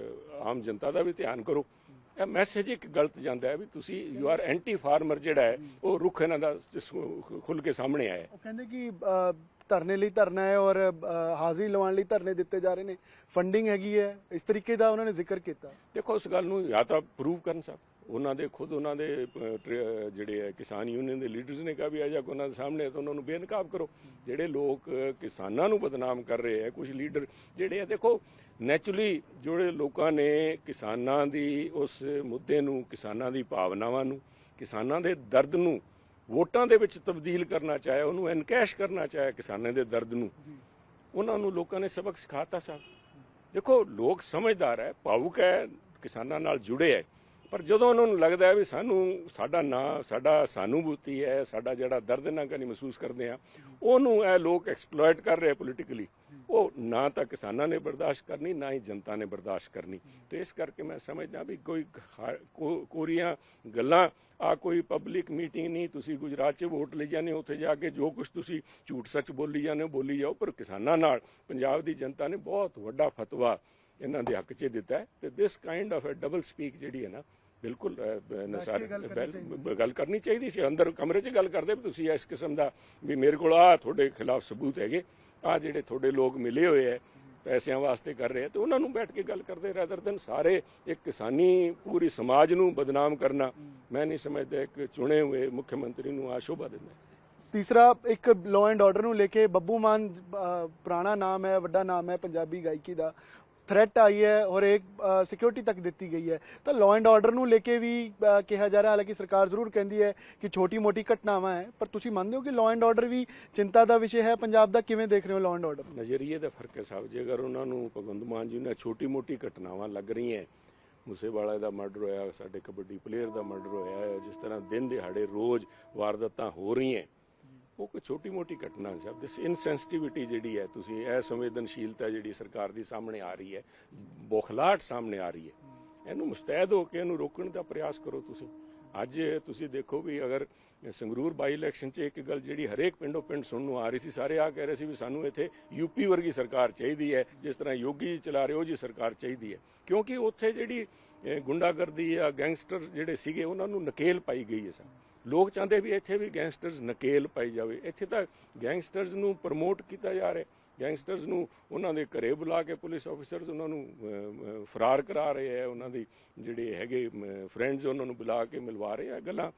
Speaker 1: ਆਮ ਜਨਤਾ ਦਾ ਵੀ ਧਿਆਨ ਕਰੋ। ਇਹ ਮੈਸੇਜ ਇੱਕ ਗਲਤ ਜਾਂਦਾ ਹੈ ਵੀ ਤੁਸੀਂ ਯੂ ਆਰ ਐਂਟੀ ਫਾਰਮਰ, ਜਿਹੜਾ ਹੈ ਉਹ ਰੁੱਖ ਇਹਨਾਂ ਦਾ ਖੁੱਲ ਕੇ ਸਾਹਮਣੇ ਆਇਆ।
Speaker 2: ਉਹ ਕਹਿੰਦੇ ਕਿ ਧਰਨੇ ਲਈ ਧਰਨਾ ਹੈ ਔਰ ਹਾਜ਼ਰੀ ਲਵਾਉਣ ਲਈ ਧਰਨੇ ਦਿੱਤੇ ਜਾ ਰਹੇ ਨੇ, ਫੰਡਿੰਗ ਹੈਗੀ ਹੈ, ਇਸ ਤਰੀਕੇ ਦਾ ਉਹਨਾਂ ਨੇ ਜ਼ਿਕਰ ਕੀਤਾ।
Speaker 1: ਦੇਖੋ, ਉਸ ਗੱਲ ਨੂੰ ਜਾਂ ਤਾਂ ਪ੍ਰੂਵ ਕਰਨ ਸਾਹਿਬ, ਉਹਨਾਂ ਦੇ ਖੁਦ ਉਹਨਾਂ ਦੇ ਜਿਹੜੇ ਹੈ ਕਿਸਾਨ ਯੂਨੀਅਨ ਦੇ ਲੀਡਰਸ ਨੇ ਕਿਹਾ ਵੀ ਅਜਾ ਉਹਨਾਂ ਦੇ ਸਾਹਮਣੇ ਤਾਂ ਉਹਨਾਂ ਨੂੰ ਬੇਨਕਾਬ ਕਰੋ। ਜਿਹੜੇ ਲੋਕ ਕਿਸਾਨਾਂ ਨੂੰ ਬਦਨਾਮ ਕਰ ਰਹੇ ਹੈ, ਕੁਝ ਲੀਡਰ ਜਿਹੜੇ ਆ, ਦੇਖੋ ਨੈਚੁਰਲੀ ਜਿਹੜੇ ਲੋਕਾਂ ਨੇ ਕਿਸਾਨਾਂ ਦੀ ਉਸ ਮੁੱਦੇ ਨੂੰ, ਕਿਸਾਨਾਂ ਦੀ ਭਾਵਨਾਵਾਂ ਨੂੰ, ਕਿਸਾਨਾਂ ਦੇ ਦਰਦ ਨੂੰ ਵੋਟਾਂ ਦੇ ਵਿੱਚ ਤਬਦੀਲ ਕਰਨਾ ਚਾਹਿਆ, ਉਹਨੂੰ ਐਨਕੈਸ਼ ਕਰਨਾ ਚਾਹਿਆ ਕਿਸਾਨਾਂ ਦੇ ਦਰਦ ਨੂੰ, ਉਹਨਾਂ ਨੂੰ ਲੋਕਾਂ ਨੇ ਸਬਕ ਸਿਖਾਤਾ ਸਾਹਿਬ। ਦੇਖੋ, ਲੋਕ ਸਮਝਦਾਰ ਹੈ, ਭਾਵੁਕ ਹੈ, ਕਿਸਾਨਾਂ ਨਾਲ ਜੁੜੇ ਹੈ, ਪਰ ਜਦੋਂ ਉਹਨਾਂ ਨੂੰ ਲੱਗਦਾ ਹੈ ਵੀ ਸਾਡਾ ਸਾਨੂਭੂਤੀ ਹੈ, ਸਾਡਾ ਜਿਹੜਾ ਦਰਦ ਇਹਨਾਂ ਕਨੀ ਮਹਿਸੂਸ ਕਰਦੇ ਆ, ਉਹਨੂੰ ਇਹ ਲੋਕ ਐਕਸਪਲੋਇਟ ਕਰ ਰਹੇ ਪੋਲੀਟੀਕਲੀ, ਉਹ ਨਾ ਤਾਂ ਕਿਸਾਨਾਂ ਨੇ ਬਰਦਾਸ਼ਤ ਕਰਨੀ, ਨਾ ਹੀ ਜਨਤਾ ਨੇ ਬਰਦਾਸ਼ਤ ਕਰਨੀ। ਤੇ ਇਸ ਕਰਕੇ ਮੈਂ ਸਮਝਦਾ ਵੀ ਕੋਈ ਕੋਰੀਆਂ ਗੱਲਾਂ, ਆ ਕੋਈ ਪਬਲਿਕ ਮੀਟਿੰਗ ਨਹੀਂ, ਤੁਸੀਂ ਗੁਜਰਾਤ 'ਚ ਵੋਟ ਲਈ ਜਾਂਦੇ ਹੋ, ਉੱਥੇ ਜਾ ਕੇ ਜੋ ਕੁਝ ਤੁਸੀਂ ਝੂਠ ਸੱਚ ਬੋਲੀ ਜਾਂਦੇ ਹੋ ਬੋਲੀ ਜਾਓ, ਪਰ ਕਿਸਾਨਾਂ ਨਾਲ ਪੰਜਾਬ ਦੀ ਜਨਤਾ ਨੇ ਬਹੁਤ ਵੱਡਾ ਫਤਵਾ ਇਹਨਾਂ ਦੇ ਹੱਕ 'ਚ ਦਿੱਤਾ ਹੈ। ਤੇ ਦਿਸ ਕਾਈਂਡ ਆਫ ਡਬਲ ਸਪੀਕ ਜਿਹੜੀ ਹੈ ਨਾ, ਬਿਲਕੁਲ ਗੱਲ ਕਰਨੀ ਚਾਹੀਦੀ ਸੀ। ਅੰਦਰ ਕਮਰੇ 'ਚ ਗੱਲ ਕਰਦੇ ਵੀ ਤੁਸੀਂ ਇਸ ਕਿਸਮ ਦਾ ਵੀ ਮੇਰੇ ਕੋਲ ਆ ਤੁਹਾਡੇ ਖਿਲਾਫ ਸਬੂਤ ਹੈਗੇ, ਆ ਜਿਹੜੇ ਤੁਹਾਡੇ ਲੋਕ ਮਿਲੇ ਹੋਏ ਹੈ ਪੈਸਿਆਂ ਵਾਸਤੇ ਕਰ ਰਹੇ, ਤੇ ਉਹਨਾਂ ਨੂੰ ਬੈਠ ਕੇ ਗੱਲ ਕਰਦੇ ਰਾਦਰ ਦਿਨ ਸਾਰੇ ਇੱਕ ਕਿਸਾਨੀ ਪੂਰੀ ਸਮਾਜ ਨੂੰ ਬਦਨਾਮ ਕਰਨਾ, ਮੈਂ ਨਹੀਂ ਸਮਝਦਾ ਇੱਕ ਚੁਣੇ ਹੋਏ ਮੁੱਖ ਮੰਤਰੀ ਨੂੰ ਆ ਸ਼ੋਭਾ ਦਿੰਦਾ।
Speaker 2: ਤੀਸਰਾ, ਇੱਕ ਲਾਅ ਐਂਡ ਆਰਡਰ ਨੂੰ ਲੈ ਕੇ ਬੱਬੂ ਮਾਨ ਪੁਰਾਣਾ ਨਾਮ ਹੈ, ਵੱਡਾ ਨਾਮ ਹੈ ਪੰਜਾਬੀ ਗਾਇਕੀ ਦਾ, ਥ੍ਰੈਟ ਆਈ ਹੈ ਔਰ ਇੱਕ ਸਿਕਿਉਰਿਟੀ ਤੱਕ ਦਿੱਤੀ ਗਈ ਹੈ। ਤਾਂ ਲਾਅ ਐਂਡ ਆਰਡਰ ਨੂੰ ਲੈ ਕੇ ਵੀ ਕਿਹਾ ਜਾ ਰਿਹਾ, ਹਾਲਾਂਕਿ ਸਰਕਾਰ ਜ਼ਰੂਰ ਕਹਿੰਦੀ ਹੈ ਕਿ ਛੋਟੀ-ਮੋਟੀ ਘਟਨਾਵਾਂ ਹੈ, ਪਰ ਤੁਸੀਂ ਮੰਨਦੇ ਹੋ ਕਿ ਲਾਅ ਐਂਡ ਆਰਡਰ ਵੀ ਚਿੰਤਾ ਦਾ ਵਿਸ਼ੇ ਹੈ ਪੰਜਾਬ ਦਾ? ਕਿਵੇਂ ਦੇਖ ਰਹੇ ਹੋ ਲਾਅ ਐਂਡ ਆਰਡਰ?
Speaker 1: ਨਜ਼ਰੀਏ ਦਾ ਫਰਕ ਹੈ ਸਾਹਿਬ। ਜੇ ਅਗਰ ਉਹਨਾਂ ਨੂੰ ਭਗਵੰਤ ਮਾਨ ਜੀ ਨੇ ਛੋਟੀ-ਮੋਟੀ ਘਟਨਾਵਾਂ ਲੱਗ ਰਹੀਆਂ, ਮੂਸੇਵਾਲਾ ਦਾ ਮਰਡਰ ਹੋਇਆ, ਸਾਡੇ ਕਬੱਡੀ ਪਲੇਅਰ ਦਾ ਮਰਡਰ ਹੋਇਆ, ਜਿਸ ਤਰ੍ਹਾਂ ਦਿਨ ਦਿਹਾੜੇ ਰੋਜ਼ ਵਾਰਦਾਤਾਂ ਹੋ ਰਹੀਆਂ, ਉਹ ਕੋਈ ਛੋਟੀ-ਮੋਟੀ ਘਟਨਾ ਨਹੀਂ ਸਾਹਿਬ। ਦਿਸ ਇਨਸੈਂਸਿਟਿਵਿਟੀ ਜਿਹੜੀ ਹੈ, ਤੁਸੀਂ ਇਹ ਸੰਵੇਦਨਸ਼ੀਲਤਾ ਜਿਹੜੀ ਸਰਕਾਰ ਦੀ ਸਾਹਮਣੇ ਆ ਰਹੀ ਹੈ, ਬੌਖਲਾਹਟ ਸਾਹਮਣੇ ਆ ਰਹੀ ਹੈ, ਇਹਨੂੰ ਮੁਸਤੈਦ ਹੋ ਕੇ ਇਹਨੂੰ ਰੋਕਣ ਦਾ ਪ੍ਰਯਾਸ ਕਰੋ। ਤੁਸੀਂ ਅੱਜ ਤੁਸੀਂ ਦੇਖੋ ਵੀ ਅਗਰ ਸੰਗਰੂਰ ਬਾਈ ਇਲੈਕਸ਼ਨ 'ਚ ਇੱਕ ਗੱਲ ਜਿਹੜੀ ਹਰੇਕ ਪਿੰਡੋਂ ਪਿੰਡ ਸੁਣਨ ਨੂੰ ਆ ਰਹੀ ਸੀ, ਸਾਰੇ ਆ ਕਹਿ ਰਹੇ ਸੀ ਵੀ ਸਾਨੂੰ ਇੱਥੇ ਯੂਪੀ ਵਰਗੀ ਸਰਕਾਰ ਚਾਹੀਦੀ ਹੈ, ਜਿਸ ਤਰ੍ਹਾਂ ਯੋਗੀ ਜੀ ਚਲਾ ਰਹੇ ਉਹ ਜੀ ਸਰਕਾਰ ਚਾਹੀਦੀ ਹੈ, ਕਿਉਂਕਿ ਉੱਥੇ ਜਿਹੜੀ ਗੁੰਡਾਗਰਦੀ ਜਾਂ ਗੈਂਗਸਟਰ ਜਿਹੜੇ ਸੀਗੇ ਉਹਨਾਂ ਨੂੰ ਨਕੇਲ ਪਾਈ ਗਈ ਹੈ। ਲੋਕ ਚਾਹੁੰਦੇ ਵੀ ਇੱਥੇ ਵੀ ਗੈਂਗਸਟਰਸ ਨਕੇਲ ਪਾਈ ਜਾਵੇ। ਇੱਥੇ ਤਾਂ ਗੈਂਗਸਟਰਸ ਨੂੰ ਪ੍ਰਮੋਟ ਕੀਤਾ ਜਾ ਰਿਹਾ, ਗੈਂਗਸਟਰਸ ਨੂੰ ਉਹਨਾਂ ਦੇ ਘਰੇ ਬੁਲਾ ਕੇ ਪੁਲਿਸ ਆਫੀਸਰਸ ਉਹਨਾਂ ਨੂੰ ਫਰਾਰ ਕਰਾ ਰਹੇ ਹੈ, ਉਹਨਾਂ ਦੀ ਜਿਹੜੇ ਹੈਗੇ ਫਰੈਂਡਸ ਉਹਨਾਂ ਨੂੰ ਬੁਲਾ ਕੇ ਮਿਲਵਾ ਰਹੇ ਆ। ਗੱਲਾਂ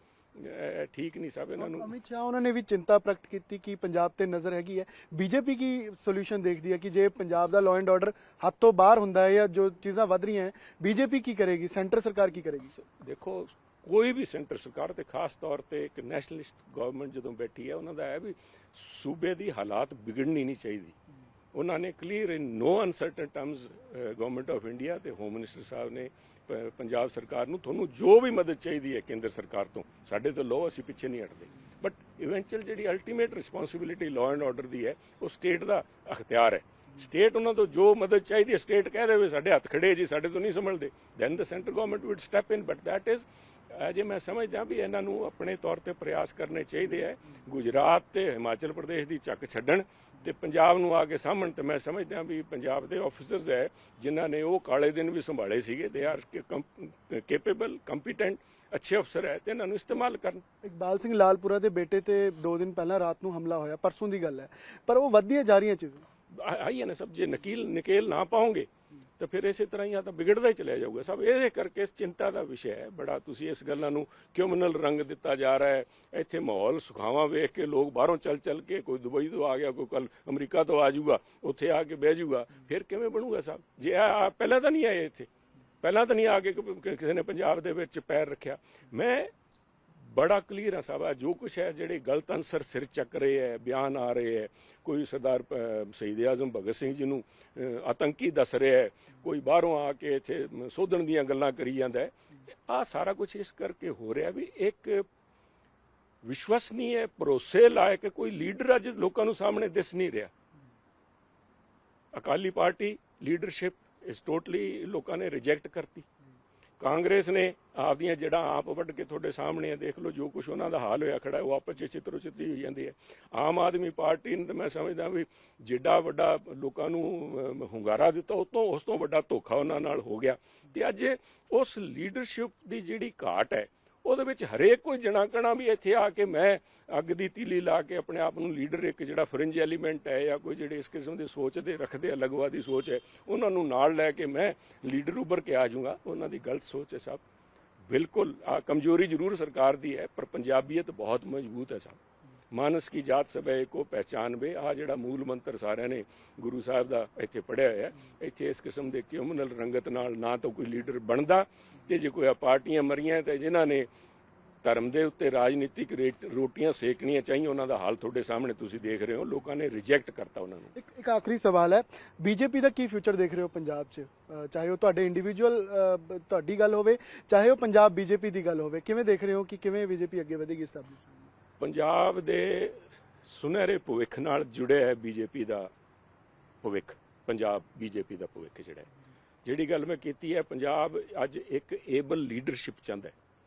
Speaker 1: ਠੀਕ ਨਹੀਂ ਸਾਹਿਬ। ਇਹਨਾਂ ਨੂੰ
Speaker 2: ਅਮਿਤ ਸ਼ਾਹ ਉਹਨਾਂ ਨੇ ਵੀ ਚਿੰਤਾ ਪ੍ਰਗਟ ਕੀਤੀ ਕਿ ਪੰਜਾਬ ਤੇ ਨਜ਼ਰ ਹੈਗੀ ਹੈ। ਬੀਜੇਪੀ ਕੀ ਸੋਲੂਸ਼ਨ ਦੇਖਦੀ ਹੈ ਕਿ ਜੇ ਪੰਜਾਬ ਦਾ ਲਾਅ ਐਂਡ ਆਰਡਰ ਹੱਥ ਤੋਂ ਬਾਹਰ ਹੁੰਦਾ ਹੈ ਜਾਂ ਜੋ ਚੀਜ਼ਾਂ ਵੱਧ ਰਹੀਆਂ ਹੈ, ਬੀਜੇਪੀ ਕੀ ਕਰੇਗੀ, ਸੈਂਟਰ ਸਰਕਾਰ ਕੀ ਕਰੇਗੀ?
Speaker 1: ਦੇਖੋ, ਕੋਈ ਵੀ ਸੈਂਟਰ ਸਰਕਾਰ ਤੇ ਖਾਸ ਤੌਰ ਤੇ ਇੱਕ ਨੈਸ਼ਨਲਿਸਟ ਗਵਰਨਮੈਂਟ ਜਦੋਂ ਬੈਠੀ ਹੈ, ਉਹਨਾਂ ਦਾ ਹੈ ਵੀ ਸੂਬੇ ਦੀ ਹਾਲਾਤ ਵਿਗੜਨੀ ਨਹੀਂ ਚਾਹੀਦੀ। ਉਹਨਾਂ ਨੇ clear in no uncertain terms government of India ਤੇ ਹੋਮ ਮਿਨਿਸਟਰ ਸਾਹਿਬ ਨੇ ਪੰਜਾਬ ਸਰਕਾਰ ਨੂੰ ਤੁਹਾਨੂੰ ਜੋ ਵੀ ਮਦਦ ਚਾਹੀਦੀ ਹੈ ਕੇਂਦਰ ਸਰਕਾਰ ਤੋਂ ਸਾਡੇ ਤੋਂ ਲਓ, ਅਸੀਂ ਪਿੱਛੇ ਨਹੀਂ ਹਟਦੇ। ਬਟ ਇਵੈਂਚੁਅਲ ਜਿਹੜੀ ultimate responsibility law and order ਦੀ ਹੈ ਉਹ ਸਟੇਟ ਦਾ ਅਖਤਿਆਰ ਹੈ। ਸਟੇਟ ਉਹਨਾਂ ਤੋਂ ਜੋ ਮਦਦ ਚਾਹੀਦੀ ਹੈ ਸਟੇਟ ਕਹਿ ਦੇਵੇ ਸਾਡੇ ਹੱਥ ਖੜੇ ਜੀ ਸਾਡੇ ਤੋਂ ਨਹੀਂ ਸੰਭਲਦੇ, then the centre government would step in, but that is ਅਜੇ ਮੈਂ ਸਮਝਦਾ ਵੀ ਇਹਨਾਂ ਨੂੰ ਆਪਣੇ ਤੌਰ ਤੇ ਪ੍ਰਯਾਸ ਕਰਨੇ ਚਾਹੀਦੇ ਹੈ। ਗੁਜਰਾਤ ਤੇ ਹਿਮਾਚਲ ਪ੍ਰਦੇਸ਼ ਦੀ ਚੱਕ ਛੱਡਣ ਤੇ ਪੰਜਾਬ ਨੂੰ ਆ ਕੇ ਸਾਹਮਣ, ਤੇ ਮੈਂ ਸਮਝਦਾ ਵੀ ਪੰਜਾਬ ਦੇ ਆਫੀਸਰਸ ਹੈ ਜਿਨ੍ਹਾਂ ਨੇ ਉਹ ਕਾਲੇ ਦਿਨ ਵੀ ਸੰਭਾਲੇ ਸੀਗੇ, ਦੇ ਆਰ ਕੈਪੇਬਲ, ਕੰਪੀਟੈਂਟ, ਅੱਛੇ ਅਫਸਰ ਹੈ ਤੇ ਇਹਨਾਂ ਨੂੰ ਇਸਤੇਮਾਲ ਕਰਨ।
Speaker 2: ਇਕਬਾਲ ਸਿੰਘ ਲਾਲਪੁਰਾ ਦੇ ਬੇਟੇ ਤੇ 2 ਦਿਨ ਪਹਿਲਾਂ ਰਾਤ ਨੂੰ ਹਮਲਾ ਹੋਇਆ, ਪਰਸੋਂ ਦੀ ਗੱਲ ਹੈ, ਪਰ ਉਹ ਵੱਧਦੀਆਂ ਜਾ ਰਹੀਆਂ ਚੀਜ਼ਾਂ
Speaker 1: ਆਈ ਨੇ ਸਭ, ਜੇ ਨਕੇਲ ਨਾ ਪਾਓਗੇ ਤਾਂ ਫਿਰ ਇਸੇ ਤਰ੍ਹਾਂ ਹੀ ਆ ਤਾਂ ਵਿਗੜਦਾ ਹੀ ਚਲਿਆ ਜਾਊਗਾ ਸਭ। ਇਹਦੇ ਕਰਕੇ ਚਿੰਤਾ ਦਾ ਵਿਸ਼ਾ ਹੈ ਬੜਾ। ਤੁਸੀਂ ਇਸ ਗੱਲਾਂ ਨੂੰ ਕਿਊਮਨਲ ਰੰਗ ਦਿੱਤਾ ਜਾ ਰਿਹਾ ਹੈ। ਇੱਥੇ ਮਾਹੌਲ ਸੁਖਾਵਾਂ ਵੇਖ ਕੇ ਲੋਕ ਬਾਹਰੋਂ ਚੱਲ ਕੇ, ਕੋਈ ਦੁਬਈ ਤੋਂ ਆ ਗਿਆ, ਕੋਈ ਕੱਲ ਅਮਰੀਕਾ ਤੋਂ ਆ ਜਾਊਗਾ, ਉੱਥੇ ਆ ਕੇ ਬਹਿ ਜਾਊਗਾ, ਫਿਰ ਕਿਵੇਂ ਬਣੂਗਾ ਸਭ? ਜੇ ਪਹਿਲਾਂ ਤਾਂ ਨਹੀਂ ਆਏ ਇੱਥੇ, ਪਹਿਲਾਂ ਤਾਂ ਨਹੀਂ ਆ ਕੇ ਕਿਸੇ ਨੇ ਪੰਜਾਬ ਦੇ ਵਿੱਚ ਪੈਰ ਰੱਖਿਆ। ਮੈਂ ਬੜਾ ਕਲੀਅਰ ਹਾਂ ਸਾਹਿਬ, ਜੋ ਕੁਛ ਹੈ ਜਿਹੜੇ ਗਲਤ ਅਨਸਰ ਸਿਰ ਚੱਕ ਰਹੇ ਹੈ, ਬਿਆਨ ਆ ਰਹੇ ਹੈ, ਕੋਈ ਸਰਦਾਰ ਸ਼ਹੀਦ ਆਜ਼ਮ ਭਗਤ ਸਿੰਘ ਜੀ ਨੂੰ ਆਤੰਕੀ ਦੱਸ ਰਿਹਾ ਹੈ, ਕੋਈ ਬਾਹਰੋਂ ਆ ਕੇ ਇੱਥੇ ਸੋਧਣ ਦੀਆਂ ਗੱਲਾਂ ਕਰੀ ਜਾਂਦਾ ਹੈ। ਆਹ ਸਾਰਾ ਕੁਝ ਇਸ ਕਰਕੇ ਹੋ ਰਿਹਾ ਵੀ ਇੱਕ ਵਿਸ਼ਵਸਨੀय ਭਰੋਸੇ ਲਾਇਕ ਕੋਈ ਲੀਡਰ ਅੱਜ ਲੋਕਾਂ ਨੂੰ ਸਾਹਮਣੇ ਦਿਸ ਨਹੀਂ ਰਿਹਾ। ਅਕਾਲੀ ਪਾਰਟੀ ਲੀਡਰਸ਼ਿਪ ਇਸ ਟੋਟਲੀ ਲੋਕਾਂ ਨੇ ਰਿਜੈਕਟ ਕਰਤੀ। ਕਾਂਗਰਸ ਨੇ ਆਪਦੀਆਂ ਜੜ੍ਹਾਂ ਆਪ ਵੱਢ ਕੇ ਤੁਹਾਡੇ ਸਾਹਮਣੇ ਦੇਖ ਲਓ ਜੋ ਕੁਝ ਉਹਨਾਂ ਦਾ ਹਾਲ ਹੋਇਆ ਖੜਾ, ਉਹ ਆਪਸ 'ਚ ਚਿੱਤਰੋ ਚਿੱਤਰੀ ਹੋਈ ਜਾਂਦੀ ਹੈ। ਆਮ ਆਦਮੀ ਪਾਰਟੀ ਨੇ ਤਾਂ ਮੈਂ ਸਮਝਦਾ ਵੀ ਜਿੱਡਾ ਵੱਡਾ ਲੋਕਾਂ ਨੂੰ ਹੁੰਗਾਰਾ ਦਿੱਤਾ ਉਸ ਤੋਂ ਵੱਡਾ ਧੋਖਾ ਉਹਨਾਂ ਨਾਲ ਹੋ ਗਿਆ। ਤੇ ਅੱਜ ਉਸ ਲੀਡਰਸ਼ਿਪ ਦੀ ਜਿਹੜੀ ਘਾਟ ਹੈ ਉਹਦੇ ਵਿੱਚ ਹਰੇਕ ਕੋਈ ਜਣਾ ਕਣਾ ਵੀ ਇੱਥੇ ਆ ਕੇ ਮੈਂ ਅੱਗ ਦੀ ਤੀਲੀ ਲਾ ਕੇ ਆਪਣੇ ਆਪ ਨੂੰ ਲੀਡਰ, ਇੱਕ ਜਿਹੜਾ ਫਰਿੰਜ ਐਲੀਮੈਂਟ ਹੈ ਜਾਂ ਕੋਈ ਜਿਹੜੇ ਇਸ ਕਿਸਮ ਦੀ ਸੋਚ ਦੇ ਰੱਖਦੇ, ਅਲੱਗਵਾਦੀ ਸੋਚ ਹੈ, ਉਹਨਾਂ ਨੂੰ ਨਾਲ ਲੈ ਕੇ ਮੈਂ ਲੀਡਰ ਉੱਭਰ ਕੇ ਆ ਜਾਊਂਗਾ। ਉਹਨਾਂ ਦੀ ਗਲਤ ਸੋਚ ਹੈ ਸਾਹਿਬ। ਬਿਲਕੁਲ ਕਮਜ਼ੋਰੀ ਜ਼ਰੂਰ ਸਰਕਾਰ ਦੀ ਹੈ ਪਰ ਪੰਜਾਬੀਅਤ ਬਹੁਤ ਮਜ਼ਬੂਤ ਹੈ ਸਾਹਿਬ। ਮਾਨਸ ਕੀ ਜਾਤ ਸਭੈ ਏਕੋ ਪਹਿਚਾਨ ਵੇ, ਆਹ ਜਿਹੜਾ ਮੂਲ ਮੰਤਰ ਸਾਰਿਆਂ ਨੇ ਗੁਰੂ ਸਾਹਿਬ ਦਾ ਇੱਥੇ ਪੜ੍ਹਿਆ ਹੋਇਆ। ਇੱਥੇ ਇਸ ਕਿਸਮ ਦੇ ਕਿਊਮਨਲ ਰੰਗਤ ਨਾਲ ਨਾ ਤਾਂ ਕੋਈ ਲੀਡਰ ਬਣਦਾ, ਤੇ ਜੇ ਕੋਈ ਪਾਰਟੀਆਂ ਮਰੀਆਂ ਤੇ ਜਿਨ੍ਹਾਂ ਨੇ ਧਰਮ ਦੇ ਉੱਤੇ ਰਾਜਨੀਤਿਕ ਰੋਟੀਆਂ ਸੇਕਣੀਆਂ ਚਾਹੀਆਂ, ਉਹਨਾਂ ਦਾ ਹਾਲ ਤੁਹਾਡੇ ਸਾਹਮਣੇ ਤੁਸੀਂ ਦੇਖ ਰਹੇ ਹੋ। ਲੋਕਾਂ ਨੇ ਰਿਜੈਕਟ ਕਰਤਾ ਉਹਨਾਂ ਨੂੰ।
Speaker 2: ਇੱਕ ਆਖਰੀ ਸਵਾਲ ਹੈ, ਬੀਜੇਪੀ ਦਾ ਕੀ ਫਿਊਚਰ ਦੇਖ ਰਹੇ ਹੋ ਪੰਜਾਬ 'ਚ? ਚਾਹੇ ਉਹ ਤੁਹਾਡੇ ਇੰਡੀਵਿਜੂਅਲ ਤੁਹਾਡੀ ਗੱਲ ਹੋਵੇ, ਚਾਹੇ ਉਹ ਪੰਜਾਬ ਬੀਜੇਪੀ ਦੀ ਗੱਲ ਹੋਵੇ, ਕਿਵੇਂ ਦੇਖ ਰਹੇ ਹੋ ਕਿ ਕਿਵੇਂ ਬੀਜੇਪੀ ਅੱਗੇ ਵਧੇਗੀ?
Speaker 1: ਪੰਜਾਬ ਦੇ ਸੁਨਹਿਰੇ ਭਵਿੱਖ ਨਾਲ ਜੁੜਿਆ ਹੈ ਬੀਜੇਪੀ ਦਾ ਭਵਿੱਖ। ਪੰਜਾਬ ਬੀਜੇਪੀ ਦਾ ਭਵਿੱਖ ਜਿਹੜੀ ਗੱਲ ਮੈਂ ਕੀਤੀ ਹੈ, ਪੰਜਾਬ ਅੱਜ ਇੱਕ ਏਬਲ ਲੀਡਰਸ਼ਿਪ ਚਾਹੁੰਦਾ ਹੈ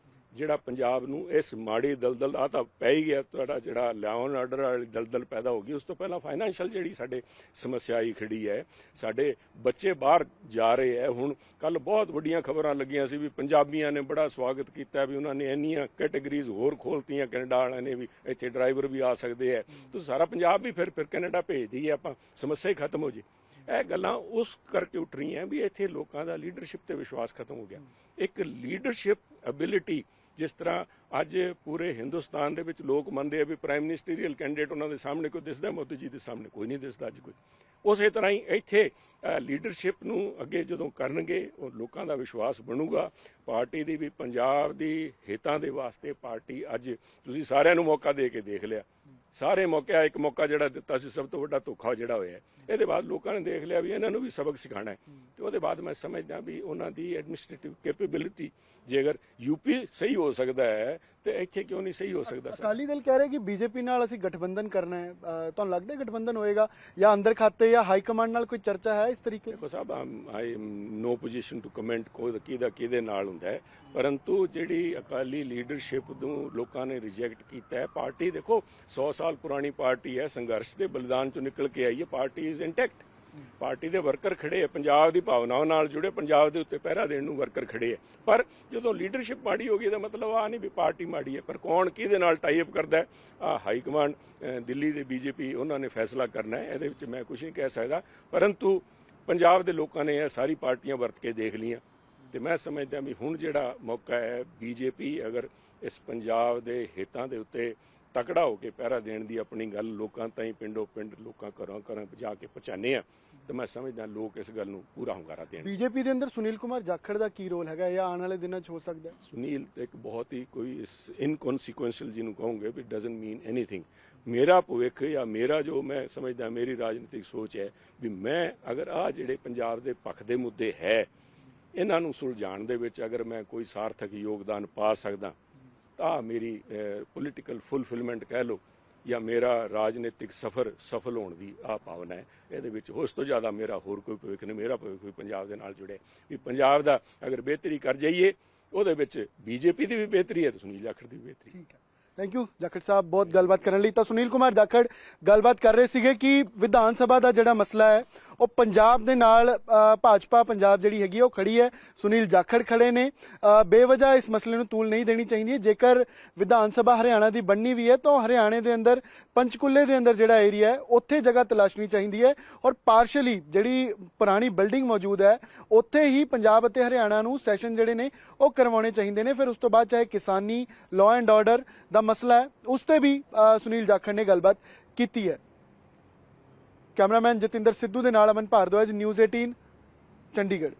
Speaker 1: ਜਿਹੜਾ ਪੰਜਾਬ ਨੂੰ ਇਸ ਮਾੜੀ ਦਲਦਲ, ਆ ਤਾਂ ਪੈ ਹੀ ਗਿਆ ਤੁਹਾਡਾ ਜਿਹੜਾ ਲਾਅ ਆਰਡਰ ਵਾਲੀ ਦਲਦਲ ਪੈਦਾ ਹੋ ਗਈ। ਉਸ ਤੋਂ ਪਹਿਲਾਂ ਫਾਈਨੈਂਸ਼ੀਅਲ ਜਿਹੜੀ ਸਾਡੇ ਸਮੱਸਿਆ ਆਈ ਖੜੀ ਹੈ, ਸਾਡੇ ਬੱਚੇ ਬਾਹਰ ਜਾ ਰਹੇ ਹੈ। ਹੁਣ ਕੱਲ ਬਹੁਤ ਵੱਡੀਆਂ ਖਬਰਾਂ ਲੱਗੀਆਂ ਸੀ ਵੀ ਪੰਜਾਬੀਆਂ ਨੇ ਬੜਾ ਸਵਾਗਤ ਕੀਤਾ, ਵੀ ਉਹਨਾਂ ਨੇ ਇੰਨੀਆਂ ਕੈਟੇਗਰੀਜ਼ ਹੋਰ ਖੋਲਤੀਆਂ, ਕੈਨੇਡਾ ਵਾਲਿਆਂ ਨੇ ਵੀ ਇੱਥੇ ਡਰਾਈਵਰ ਵੀ ਆ ਸਕਦੇ ਹੈ, ਤੁਸੀਂ ਸਾਰਾ ਪੰਜਾਬ ਵੀ ਫਿਰ ਕੈਨੇਡਾ ਭੇਜ ਦਈਏ ਆਪਾਂ, ਸਮੱਸਿਆ ਹੀ ਖਤਮ ਹੋ ਜੇ। ਇਹ ਗੱਲਾਂ ਉਸ ਕਰਕੇ ਉੱਠ ਰਹੀਆਂ ਵੀ ਇੱਥੇ ਲੋਕਾਂ ਦਾ ਲੀਡਰਸ਼ਿਪ ਤੇ ਵਿਸ਼ਵਾਸ ਖਤਮ ਹੋ ਗਿਆ। ਇੱਕ ਲੀਡਰਸ਼ਿਪ ਐਬਿਲਿਟੀ, ਜਿਸ ਤਰ੍ਹਾਂ ਅੱਜ ਪੂਰੇ ਹਿੰਦੁਸਤਾਨ ਦੇ ਵਿੱਚ ਲੋਕ ਮੰਨਦੇ ਆ ਵੀ ਪ੍ਰਾਈਮ ਮਿਨਿਸਟਰੀਅਲ ਕੈਂਡੀਡੇਟ ਉਹਨਾਂ ਦੇ ਸਾਹਮਣੇ ਕੋਈ ਦਿਸਦਾ, ਮੋਦੀ ਜੀ ਦੇ ਸਾਹਮਣੇ ਕੋਈ ਨਹੀਂ ਦਿਸਦਾ ਅੱਜ ਕੋਈ। ਉਸੇ ਤਰ੍ਹਾਂ ਹੀ ਇੱਥੇ ਲੀਡਰਸ਼ਿਪ ਨੂੰ ਅੱਗੇ ਜਦੋਂ ਕਰਨਗੇ ਉਹ ਲੋਕਾਂ ਦਾ ਵਿਸ਼ਵਾਸ ਬਣੂਗਾ। ਪਾਰਟੀ ਦੀ ਵੀ ਪੰਜਾਬ ਦੀ ਹਿੱਤਾਂ ਦੇ ਵਾਸਤੇ ਪਾਰਟੀ, ਅੱਜ ਤੁਸੀਂ ਸਾਰਿਆਂ ਨੂੰ ਮੌਕਾ ਦੇ ਕੇ ਦੇਖ ਲਿਆ, ਸਾਰੇ ਮੌਕੇ, ਇੱਕ ਮੌਕਾ ਜਿਹੜਾ ਦਿੱਤਾ ਸੀ ਸਭ ਤੋਂ ਵੱਡਾ ਧੋਖਾ ਜਿਹੜਾ ਹੋਇਆ। ਇਹਦੇ ਬਾਅਦ ਲੋਕਾਂ ਨੇ ਦੇਖ ਲਿਆ ਵੀ ਇਹਨਾਂ ਨੂੰ ਵੀ ਸਬਕ ਸਿਖਾਉਣਾ ਹੈ, ਤੇ ਉਹਦੇ ਬਾਅਦ ਮੈਂ ਸਮਝਦਾ ਵੀ ਉਹਨਾਂ ਦੀ ਐਡਮਿਨਿਸਟ੍ਰੇਟਿਵ ਕੈਪੇਬਿਲਿਟੀ, ਜੇ ਅਗਰ ਯੂਪੀ ਸਹੀ ਹੋ ਸਕਦਾ ਹੈ ਤੇ ਇੱਥੇ ਕਿਉਂ ਨਹੀਂ ਸਹੀ ਹੋ ਸਕਦਾ?
Speaker 2: ਅਕਾਲੀ ਦਲ ਕਹਿ ਰਿਹਾ ਕਿ ਬੀਜੇਪੀ ਨਾਲ ਅਸੀਂ ਗਠਬੰਧਨ ਕਰਨਾ ਹੈ, ਤੁਹਾਨੂੰ ਲੱਗਦਾ ਹੈ ਗਠਬੰਧਨ ਹੋਏਗਾ ਜਾਂ ਅੰਦਰ ਖਾਤੇ ਜਾਂ ਹਾਈ ਕਮਾਂਡ ਨਾਲ ਕੋਈ ਚਰਚਾ ਹੈ ਇਸ ਤਰੀਕੇ?
Speaker 1: ਦੇਖੋ ਸਾਹਿਬ, I am no position to comment ਕਿਹਦੇ ਨਾਲ ਹੁੰਦਾ ਹੈ, ਪਰੰਤੂ ਜਿਹੜੀ ਅਕਾਲੀ ਲੀਡਰਸ਼ਿਪ ਨੂੰ ਲੋਕਾਂ ਨੇ ਰਿਜੈਕਟ ਕੀਤਾ ਹੈ। ਪਾਰਟੀ ਦੇਖੋ 100 ਸਾਲ ਪੁਰਾਣੀ ਪਾਰਟੀ ਹੈ, ਸੰਘਰਸ਼ ਦੇ ਬਲੀਦਾਨ ਚੋਂ ਨਿਕਲ ਕੇ ਆਈ ਹੈ, ਪਾਰਟੀ ਇਜ਼ ਇੰਟੈਕਟ। ਪਾਰਟੀ ਦੇ ਵਰਕਰ ਖੜੇ ਹੈ, ਪੰਜਾਬ ਦੀ ਭਾਵਨਾਵਾਂ ਨਾਲ ਜੁੜੇ, ਪੰਜਾਬ ਦੇ ਉੱਤੇ ਪਹਿਰਾ ਦੇਣ ਨੂੰ ਵਰਕਰ ਖੜੇ ਹੈ। ਪਰ ਜਦੋਂ ਲੀਡਰਸ਼ਿਪ ਮਾੜੀ ਹੋ ਗਈ ਤਾਂ ਮਤਲਬ ਆ ਨਹੀਂ ਵੀ ਪਾਰਟੀ ਮਾੜੀ ਹੈ, ਪਰ ਕੌਣ ਕਿਹਦੇ ਨਾਲ ਟਾਈ ਅਪ ਕਰਦਾ ਹੈ, ਆ ਹਾਈ ਕਮਾਂਡ ਦਿੱਲੀ ਦੇ ਬੀਜੇਪੀ ਉਹਨਾਂ ਨੇ ਫੈਸਲਾ ਕਰਨਾ ਹੈ। ਇਹਦੇ ਵਿੱਚ ਮੈਂ ਕੁਝ ਨਹੀਂ ਕਹਿ ਸਕਦਾ, ਪਰੰਤੂ ਪੰਜਾਬ ਦੇ ਲੋਕਾਂ ਨੇ ਇਹ ਸਾਰੀ ਪਾਰਟੀਆਂ ਵਰਤ ਕੇ ਦੇਖ ਲਈਆਂ ਤੇ ਮੈਂ ਸਮਝਦਾ ਵੀ ਹੁਣ ਜਿਹੜਾ ਮੌਕਾ ਹੈ, ਬੀਜੇਪੀ ਅਗਰ ਇਸ ਪੰਜਾਬ ਦੇ ਹਿੱਤਾਂ ਦੇ ਉੱਤੇ ਤਕੜਾ ਹੋ ਕੇ ਪਹਿਰਾ ਦੇਣ ਦੀ ਆਪਣੀ ਗੱਲ ਲੋਕਾਂ ਤਾਈਂ, ਪਿੰਡੋਂ ਪਿੰਡ, ਲੋਕਾਂ ਘਰਾਂ ਜਾ ਕੇ ਪਹੁੰਚਾਉਂਦੇ ਆ, ਤੇ ਮੈਂ ਸਮਝਦਾ ਲੋਕ ਇਸ ਗੱਲ ਨੂੰ ਪੂਰਾ ਹੁੰਗਾਰਾ ਦੇਣ।
Speaker 2: ਬੀਜੇਪੀ ਦੇ ਅੰਦਰ ਸੁਨੀਲ ਕੁਮਾਰ ਜਾਖੜ ਦਾ ਕੀ ਰੋਲ ਹੈਗਾ ਜਾਂ ਆਉਣ ਵਾਲੇ ਦਿਨਾਂ 'ਚ ਹੋ ਸਕਦਾ?
Speaker 1: ਸੁਨੀਲ ਇੱਕ ਬਹੁਤ ਹੀ ਕੋਈ ਇਨਕਨਸੀਕੁਐਂਸ਼ੀਅਲ ਜਿਹਨੂੰ ਕਹੋਗੇ ਵੀ ਡਜ਼ਨਟ ਮੀਨ ਐਨੀਥਿੰਗ। ਮੇਰਾ ਭਵਿੱਖ ਜਾਂ ਮੇਰਾ ਜੋ ਮੈਂ ਸਮਝਦਾ ਮੇਰੀ ਰਾਜਨੀਤਿਕ ਸੋਚ ਹੈ ਵੀ ਮੈਂ ਅਗਰ ਆ ਜਿਹੜੇ ਪੰਜਾਬ ਦੇ ਪੱਖ ਦੇ ਮੁੱਦੇ ਹੈ ਇਹਨਾਂ ਨੂੰ ਸੁਲਝਾਉਣ ਦੇ ਵਿੱਚ ਅਗਰ ਮੈਂ ਕੋਈ ਸਾਰਥਕ ਯੋਗਦਾਨ ਪਾ ਸਕਦਾ ਤਾਂ ਮੇਰੀ ਪੋਲੀਟੀਕਲ ਫੁਲਫਿਲਮੈਂਟ ਕਹਿ ਲਓ, ਜਾਂ ਮੇਰਾ ਰਾਜਨੀਤਿਕ ਸਫ਼ਰ ਸਫਲ ਹੋਣ ਦੀ ਆ ਭਾਵਨਾ ਹੈ। ਇਹਦੇ ਵਿੱਚ ਉਸ ਤੋਂ ਜ਼ਿਆਦਾ ਮੇਰਾ ਹੋਰ ਕੋਈ ਭਵਿੱਖ ਨਹੀਂ। ਮੇਰਾ ਭਵਿੱਖ ਵੀ ਪੰਜਾਬ ਦੇ ਨਾਲ ਜੁੜੇ ਵੀ ਪੰਜਾਬ ਦਾ ਅਗਰ ਬਿਹਤਰੀ ਕਰ ਜਾਈਏ ਉਹਦੇ ਵਿੱਚ ਬੀਜੇਪੀ ਦੀ ਵੀ ਬਿਹਤਰੀ ਹੈ ਤੇ ਸੁਨੀਲ ਜਾਖੜ ਦੀ ਵੀ ਬਿਹਤਰੀ।
Speaker 2: ਠੀਕ ਹੈ, ਥੈਂਕ ਯੂ ਜਾਖੜ ਸਾਹਿਬ ਬਹੁਤ ਗੱਲਬਾਤ ਕਰਨ ਲਈ। ਤਾਂ ਸੁਨੀਲ ਕੁਮਾਰ ਜਾਖੜ ਗੱਲਬਾਤ ਕਰ ਰਹੇ ਸੀਗੇ ਕਿ ਵਿਧਾਨ ਸਭਾ ਦਾ ਜਿਹੜਾ ਮਸਲਾ ਹੈ ਉਹ ਪੰਜਾਬ ਦੇ ਨਾਲ ਭਾਜਪਾ ਪੰਜਾਬ ਜਿਹੜੀ ਹੈਗੀ ਉਹ ਖੜੀ ਹੈ, ਸੁਨੀਲ ਜਾਖੜ ਖੜੇ ਨੇ। ਬੇਵਜ੍ਹਾ ਇਸ ਮਸਲੇ ਨੂੰ ਤੂਲ ਨਹੀਂ ਦੇਣੀ ਚਾਹੀਦੀ। ਜੇਕਰ ਵਿਧਾਨ ਸਭਾ ਹਰਿਆਣਾ ਦੀ ਬਣਨੀ ਵੀ ਹੈ ਤਾਂ ਹਰਿਆਣੇ ਦੇ ਅੰਦਰ ਪੰਚਕੂਲੇ ਦੇ ਅੰਦਰ ਜਿਹੜਾ ਏਰੀਆ ਹੈ ਉੱਥੇ ਜਗ੍ਹਾ ਤਲਾਸ਼ਣੀ ਚਾਹੀਦੀ ਹੈ ਔਰ ਪਾਰਸ਼ਲੀ ਜਿਹੜੀ ਪੁਰਾਣੀ ਬਿਲਡਿੰਗ ਮੌਜੂਦ ਹੈ ਉੱਥੇ ਹੀ ਪੰਜਾਬ ਅਤੇ ਹਰਿਆਣਾ ਨੂੰ ਸੈਸ਼ਨ ਜਿਹੜੇ ਨੇ ਉਹ ਕਰਵਾਉਣੇ ਚਾਹੀਦੇ ਨੇ। ਫਿਰ ਉਸ ਤੋਂ ਬਾਅਦ ਚਾਹੇ ਕਿਸਾਨੀ ਲਾਅ ਐਂਡ ਆਰਡਰ ਦਾ ਮਸਲਾ ਹੈ ਉਸ ਤੇ ਵੀ ਸੁਨੀਲ ਜਾਖੜ ਨੇ ਗੱਲਬਾਤ ਕੀਤੀ ਹੈ। ਕੈਮਰਾਮੈਨ ਜਤਿੰਦਰ ਸਿੱਧੂ ਦੇ ਨਾਲ ਅਮਨ ਭਾਰਦਵਾਜ, ਨਿਊਜ਼ 18 ਚੰਡੀਗੜ੍ਹ।